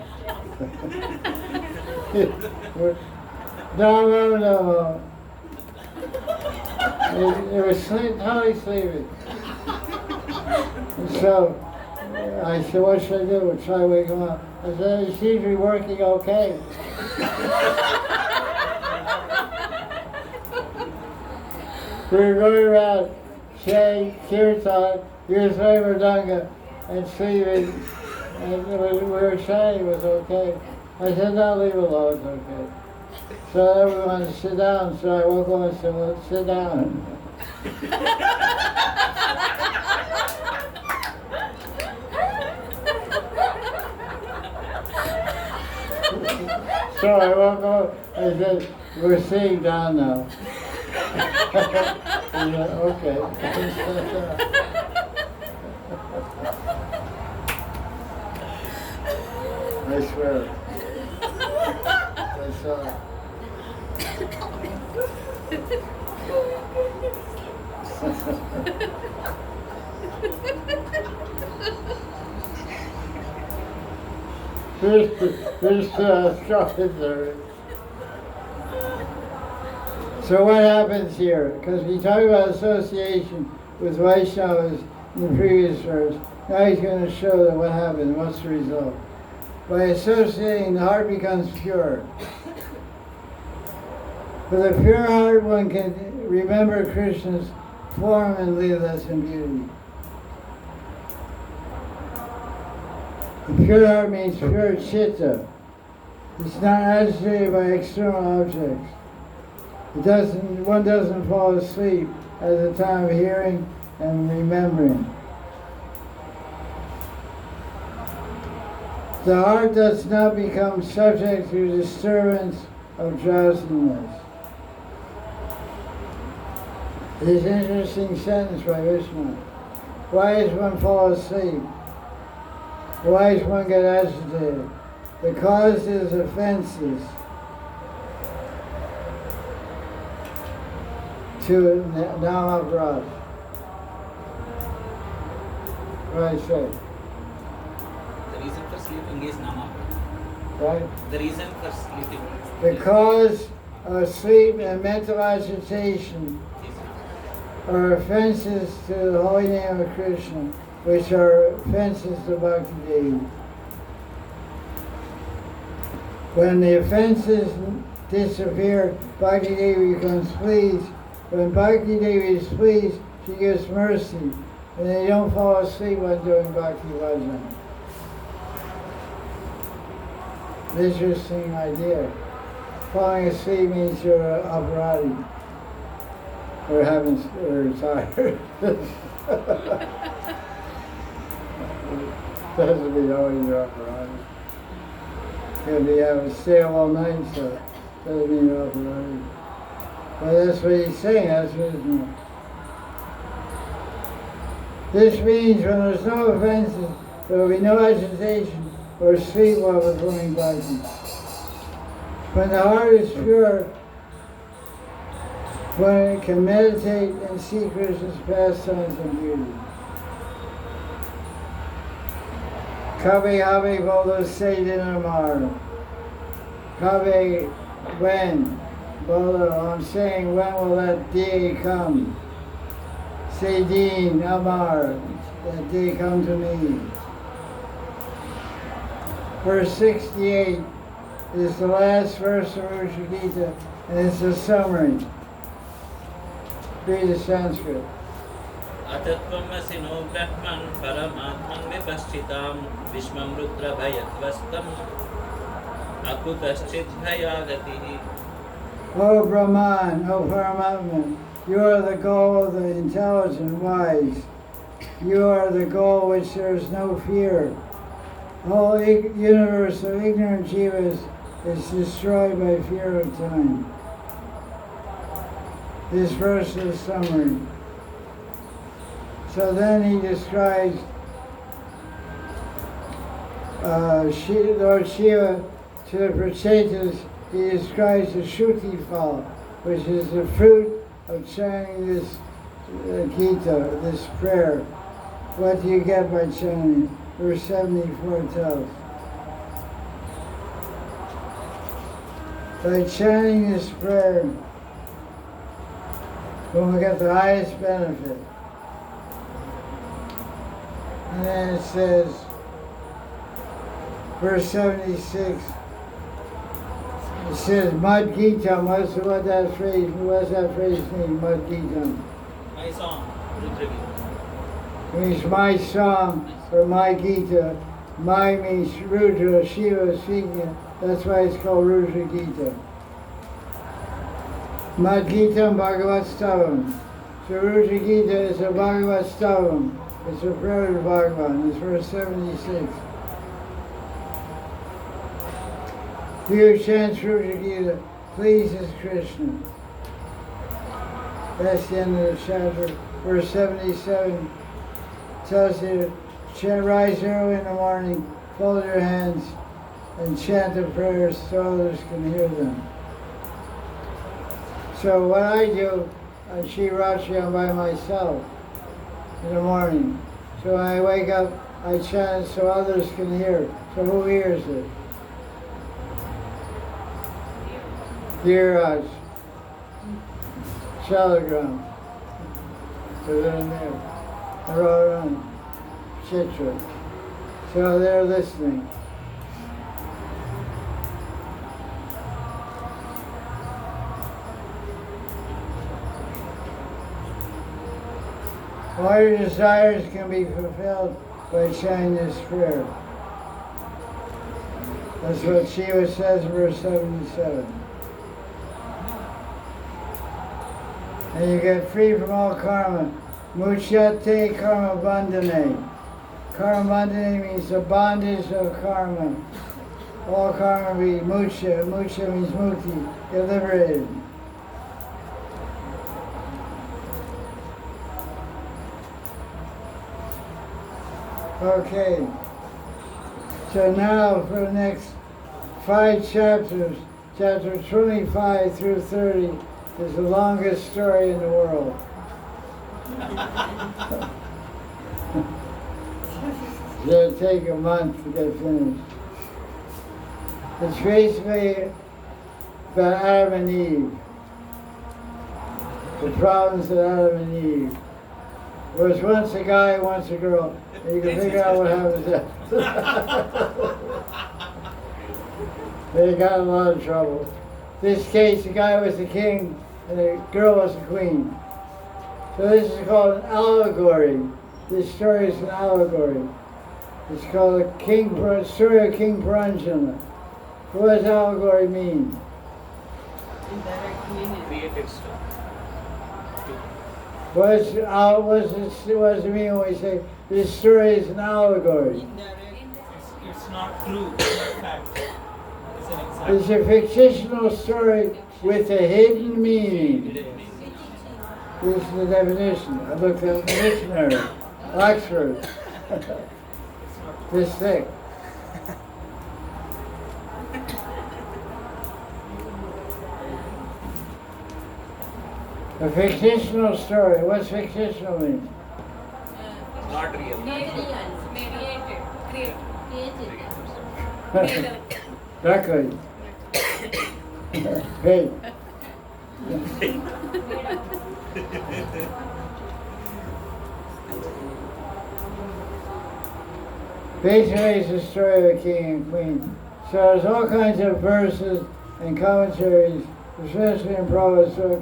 No. It was totally sleeping. And so I said, what should I do? We'll try to wake him up. I said, he seems to be working okay. We were going around saying kirtan, he was playing Mridanga and sleeping, and we were saying it was okay. I said, no, leave it alone, it's okay. So everyone to sit down, so I woke up and said, well, sit down. So I woke up, I said, we're sitting down now. He said, okay. I swear. I saw it. Here's there. So what happens here? Because we talk about association with Vaishnavas in the previous verse. Now he's going to show that what happens, what's the result. By associating, the heart becomes pure. With a pure heart, one can remember Krishna's form and leelas and beauty. The pure heart means pure chitta. It's not agitated by external objects. One doesn't fall asleep at the time of hearing and remembering. The heart does not become subject to disturbance of drowsiness. It is an interesting sentence by Vishnu. Why does one fall asleep? Why does one get agitated? The cause is offenses to Namapraj. What I say? The reason for sleeping is nama. Right? The reason for sleeping. The cause of sleep and mental agitation are offenses to the holy name of Krishna, which are offenses to Bhakti Devi. When the offenses disappear, Bhakti Devi becomes pleased. When Bhakti Devi is pleased, she gives mercy, and they don't fall asleep when doing Bhakti Bhajan. Interesting idea. Falling asleep means you're aparadi. We're tired. Doesn't mean always you're up around. Could be have a stay all night, so doesn't mean you're up around. But that's what he's saying, that's what he's doing. This means when there's no offenses, there will be no agitation or sleep while performing bhajan. When the heart is pure, when it can meditate and see Krishna's pastimes and beauty. Kabe habe bolo Sayyidinamar. Kabe, when? Bolo, I'm saying, when will that day come? Sayyidin Amar, that day come to me. Verse 68 is the last verse of Rusha Gita, and it's a summary. Read the Sanskrit. Atattvamasiनो brahman paramatman vipashchitam vishmam rudra bhayatvastam akutaschit bhayagati. O Brahman, O Paramatman, you are the goal of the intelligent, wise. You are the goal which there is no fear. The whole universe of ignorant jivas is destroyed by fear of time. This verse is a summary. So then he describes Lord Shiva to the Prachetas. He describes the Shruti Phala, which is the fruit of chanting this Gita, this prayer. What do you get by chanting? Verse 74 tells. By chanting this prayer, we'll get the highest benefit. And then it says, verse 76, it says, Mad Gitam, what's that phrase mean, Mad Gitam? My song, Rudra Gita. It means my song, or my Gita. My means Rudra, Shiva speaking it. That's why it's called Rudra Gita. Mad Gitam Bhagavat Stavam. So Rudra Gita is a Bhagavat Stavam. It's a prayer to Bhagavan. It's verse 76. He who chants Rudra Gita pleases Krishna. That's the end of the chapter. Verse 77 tells you to rise early in the morning, fold your hands, and chant the prayers so others can hear them. So what I do, I Shivratri, I'm by myself in the morning. So when I wake up, I chant so others can hear. So who hears it? Dhiraj, Shalagram, so they're in there. They're all around Chitra. So they're listening. All your desires can be fulfilled by chanting this prayer. That's what Shiva says in verse 77. And you get free from all karma. Muchyate karma bandhane. Karma bandhane means the bondage of karma. All karma be mucha. Mucha means mukti. You're liberated. Okay. So now for the next 5 chapters, chapter 25 through 30, is the longest story in the world. It'll take a month to get finished. It's basically about Adam and Eve. The problems of Adam and Eve. There was once a guy, once a girl, and you can figure out what happens after. They got in a lot of trouble. In this case, the guy was the king, and the girl was the queen. So this is called an allegory. This story is an allegory. It's called a story of King Paranjana. What does allegory mean? Created stuff. What does it mean when we say this story is an allegory? It's not true. It's not fact. It's an example. It's a fictional story with a hidden meaning. This is the definition. I looked at the dictionary, Oxford. This thick. A fictional story. What's fictional mean? Not real. Mediated. Created. Created. Exactly. Hey. Basically, it's the story of a king and queen. So there's all kinds of verses and commentaries, especially in Prabhupada,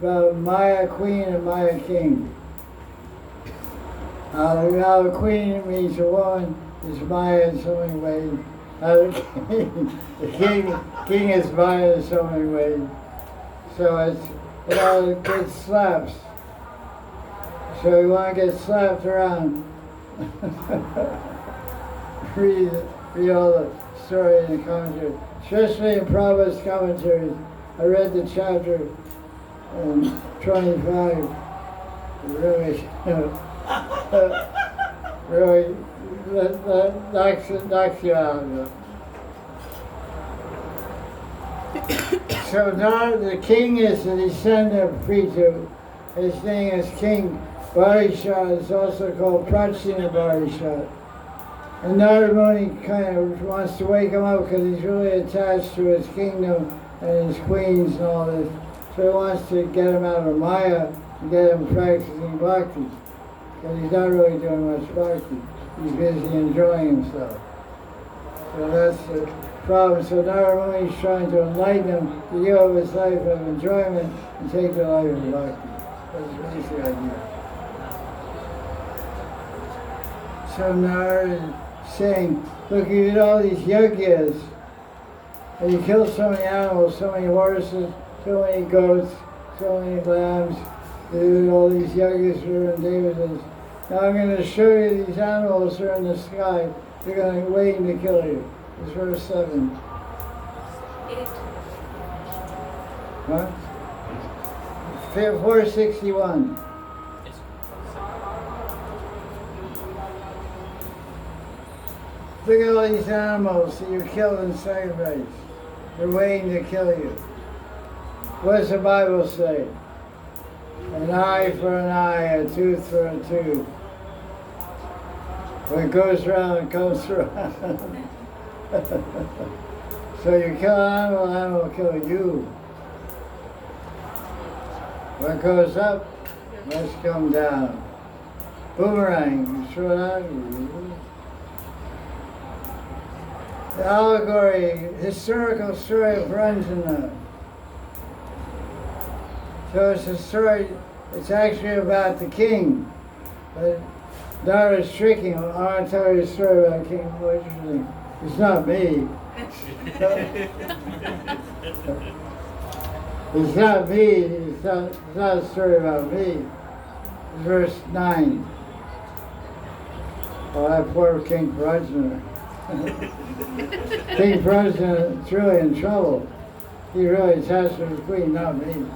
about Maya queen and Maya king. How a queen means a woman is Maya in so many ways. How the king is Maya in so many ways. So it all gets slaps. So you want to get slapped around. read all the story and the commentary. Especially in Prabhupada's commentaries. I read the chapter 25. Really, really knocks you out. So now the king is the descendant of Prithu. His name is King Barishat. It's also called Prachina Barishat. And Narada Muni kind of wants to wake him up because he's really attached to his kingdom and his queens and all this. So he wants to get him out of Maya and get him practicing bhakti. Because he's not really doing much bhakti. He's busy enjoying himself. So that's the problem. So Narada Muni is trying to enlighten him to give up his life of enjoyment and take the life of bhakti. That's the basic idea. So Narada is saying, look, you did all these yajnas, and you killed so many animals, so many horses, so many goats, so many lambs, you did all these yajnas for Devas. Now I'm going to show you these animals that are in the sky. They're going to wait to kill you. It's verse 7. 8. What? 461. Look at all these animals that you killed and sacrificed. They're waiting to kill you. What does the Bible say? An eye for an eye, a tooth for a tooth. What goes around comes around. So you kill an animal will kill you. What goes up must come down. Boomerang, you throw it out. The allegory, historical story of Ranjana. So it's a story, it's actually about the king. But Dara's tricking him. I want to tell you a story about King. What do you think? It's not me. It's not me. It's not a story about me. It's verse 9. Oh, that poor King Prajna. King Prajna is really in trouble. He really attached to his queen, not me.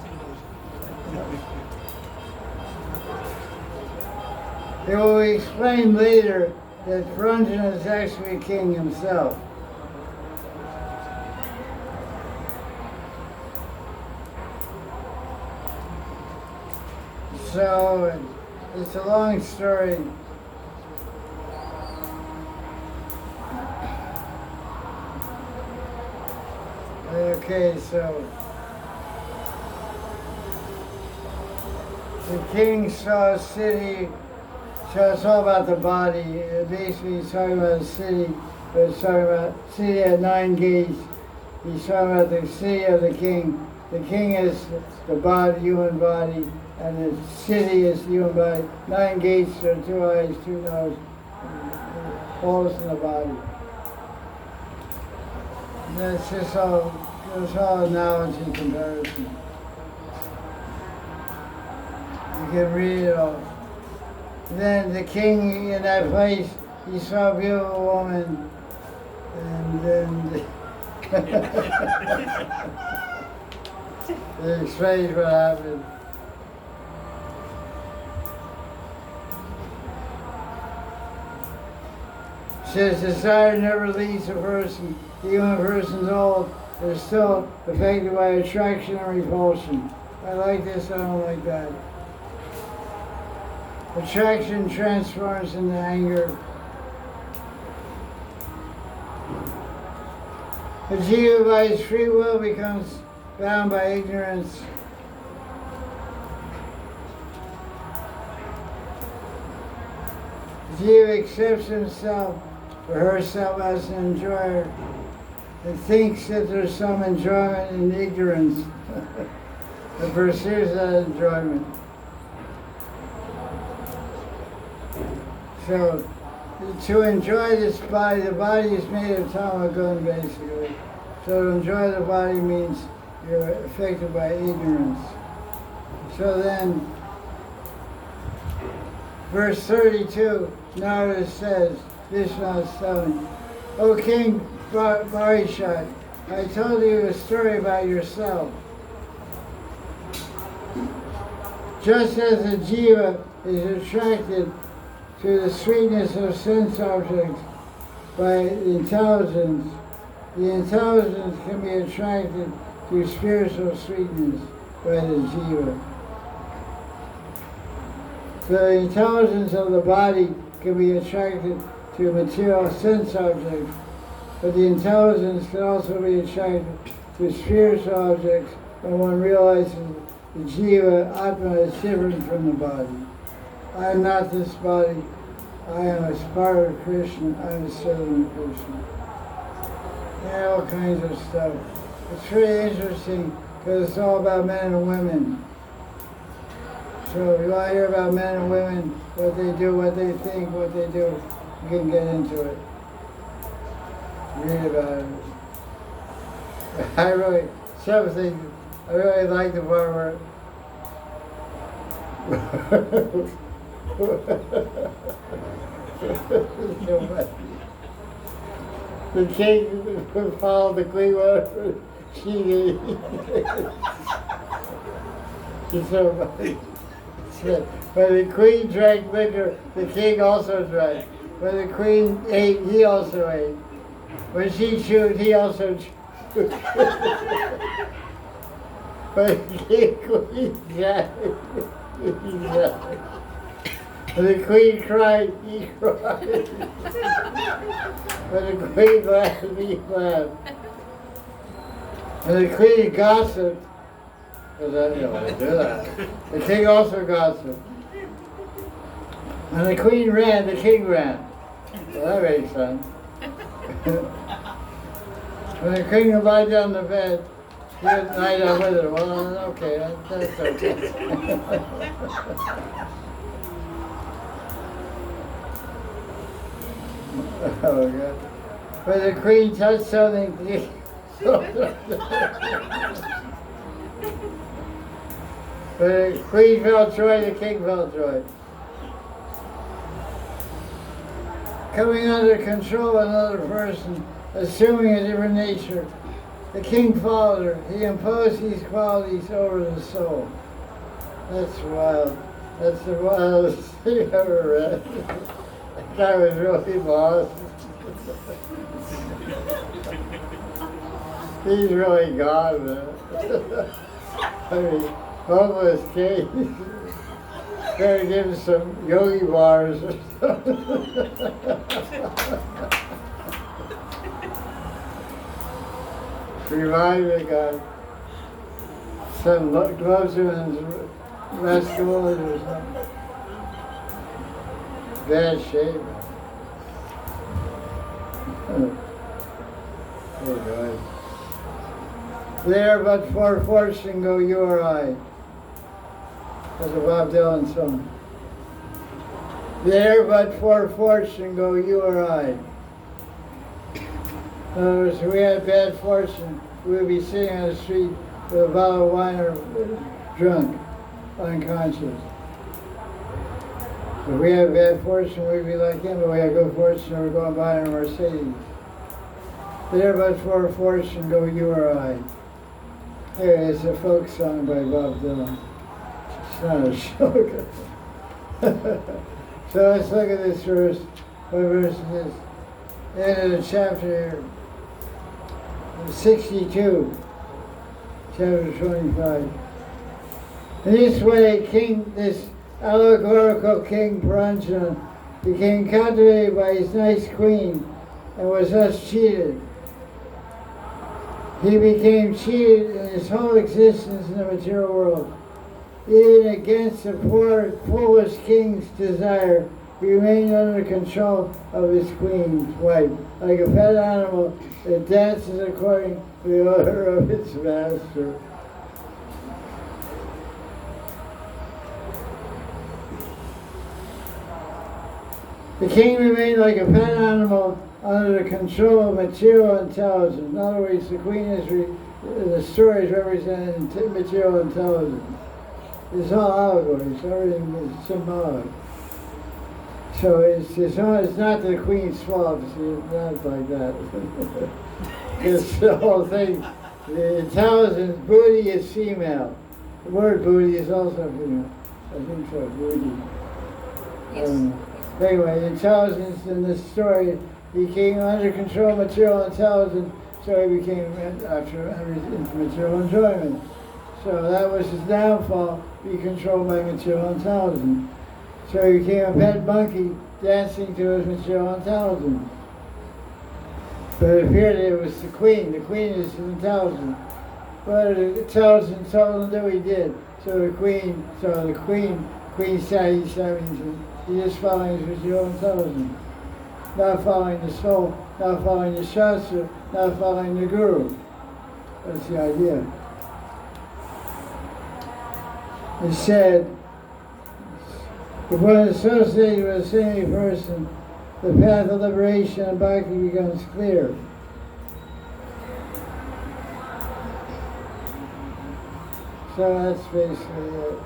It will be explained later that Prajna is actually king himself. So, it's a long story. Okay, so the king saw a city, so it's all about the body. Basically, he's talking about a city, but it's talking about a city had 9 gates. He's talking about the city of the king. The king is the body, human body, and the city is the human body. 9 gates, there are 2 eyes, 2 noses, holes in the body. That's just all analogy comparison. You can read it all. Then the king in that place, he saw a beautiful woman, and then he explains what happened. Says desire never leaves a person. Even when a person's old, they're still affected by attraction and repulsion. I like this, I don't like that. Attraction transforms into anger. A jiva by his free will becomes bound by ignorance. Jiva accepts himself or herself as an enjoyer and thinks that there's some enjoyment in ignorance and pursues that enjoyment. So, to enjoy this body, the body is made of tamagun basically. So to enjoy the body means you're affected by ignorance. So then, verse 32, Narada says, Vishnu is telling, O King Barishat, I told you a story about yourself. Just as a jiva is attracted to the sweetness of sense objects by intelligence, the intelligence can be attracted to spiritual sweetness by the jiva. The intelligence of the body can be attracted to material sense objects, but the intelligence can also be attracted to spiritual objects when one realizes the jiva, Atma, is different from the body. I am not this body. I am a part of Krishna. I am a servant of Krishna. Yeah, all kinds of stuff. It's pretty interesting because it's all about men and women. So if you want to hear about men and women, what they do, what they think, what they do, you can get into it. Read about it. I really like the part where the king followed the queen whatever she did. It's so funny. When the queen drank liquor, the king also drank. When the queen ate, he also ate. When she chewed, he also chewed. When the queen drank, he drank. When the queen cried, he cried. When the queen laughed, he laughed. When the queen gossiped, the king also gossiped. When the queen ran, the king ran. Well, that makes sense. When the king would lie down in the bed, he would lie down with her. Well, okay, that's okay. Oh, God. When the queen touched something, when the queen felt joy, the king felt joy. Coming under control of another person, assuming a different nature, the king followed her. He imposed these qualities over the soul. That's wild. That's the wildest thing I've ever read. That guy was really lost. He's really gone, man. I mean, hopeless case. Gotta give him some yogi bars or something. Remind me, God. Some gloves in his rascal or something. Bad shape. Oh, God. There but for fortune go you or I. That's a Bob Dylan song. There but for fortune go you or I. In other words, if we had bad fortune, we would be sitting on the street with a bottle of wine or drunk, unconscious. If we have bad fortune, we'd be like him. But we have good fortune, we're going by in a Mercedes. There but for fortune go you or I. Hey, it's a folk song by Bob Dylan. It's not a show. So let's look at this verse. What verse is this? End of the chapter 62, chapter 25. In this way, this allegorical King Paranjan became captivated by his nice queen and was thus cheated. He became cheated in his whole existence in the material world. Even against the poor, foolish king's desire, he remained under control of his queen's wife, like a pet animal that dances according to the order of its master. The king remained like a pet animal under the control of material intelligence. In other words, the queen the story is represented in material intelligence. It's all allegories, everything is symbolic. So it's not the queen's fault, it's not like that. It's the whole thing. The intelligence, booty is female. The word booty is also female. I think so, booty. Yes. Anyway, the intelligence in this story became under control of material intelligence, so he became into material enjoyment. So that was his downfall, be controlled by material intelligence. So he became a pet monkey dancing to his material intelligence. But it appeared it was the queen. The queen is intelligent. But the intelligence told him that he did. So the queen he is following his material intelligence. Not following the soul, not following the Shastra, not following the Guru. That's the idea. It said, if one is associated with a same person, the path of liberation and bhakti becomes clear. So that's basically it.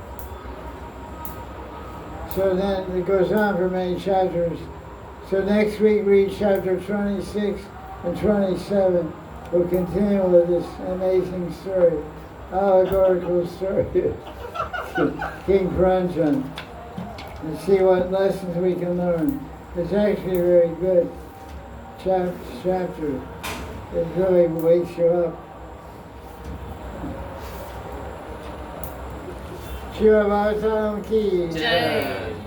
So then it goes on for many chapters. So next week read chapter 26 and 27. We'll continue with this amazing story, allegorical story, King Paranjan, and see what lessons we can learn. It's actually a very good chapter. It really wakes you up. Srimad Bhagavatam ki Jai.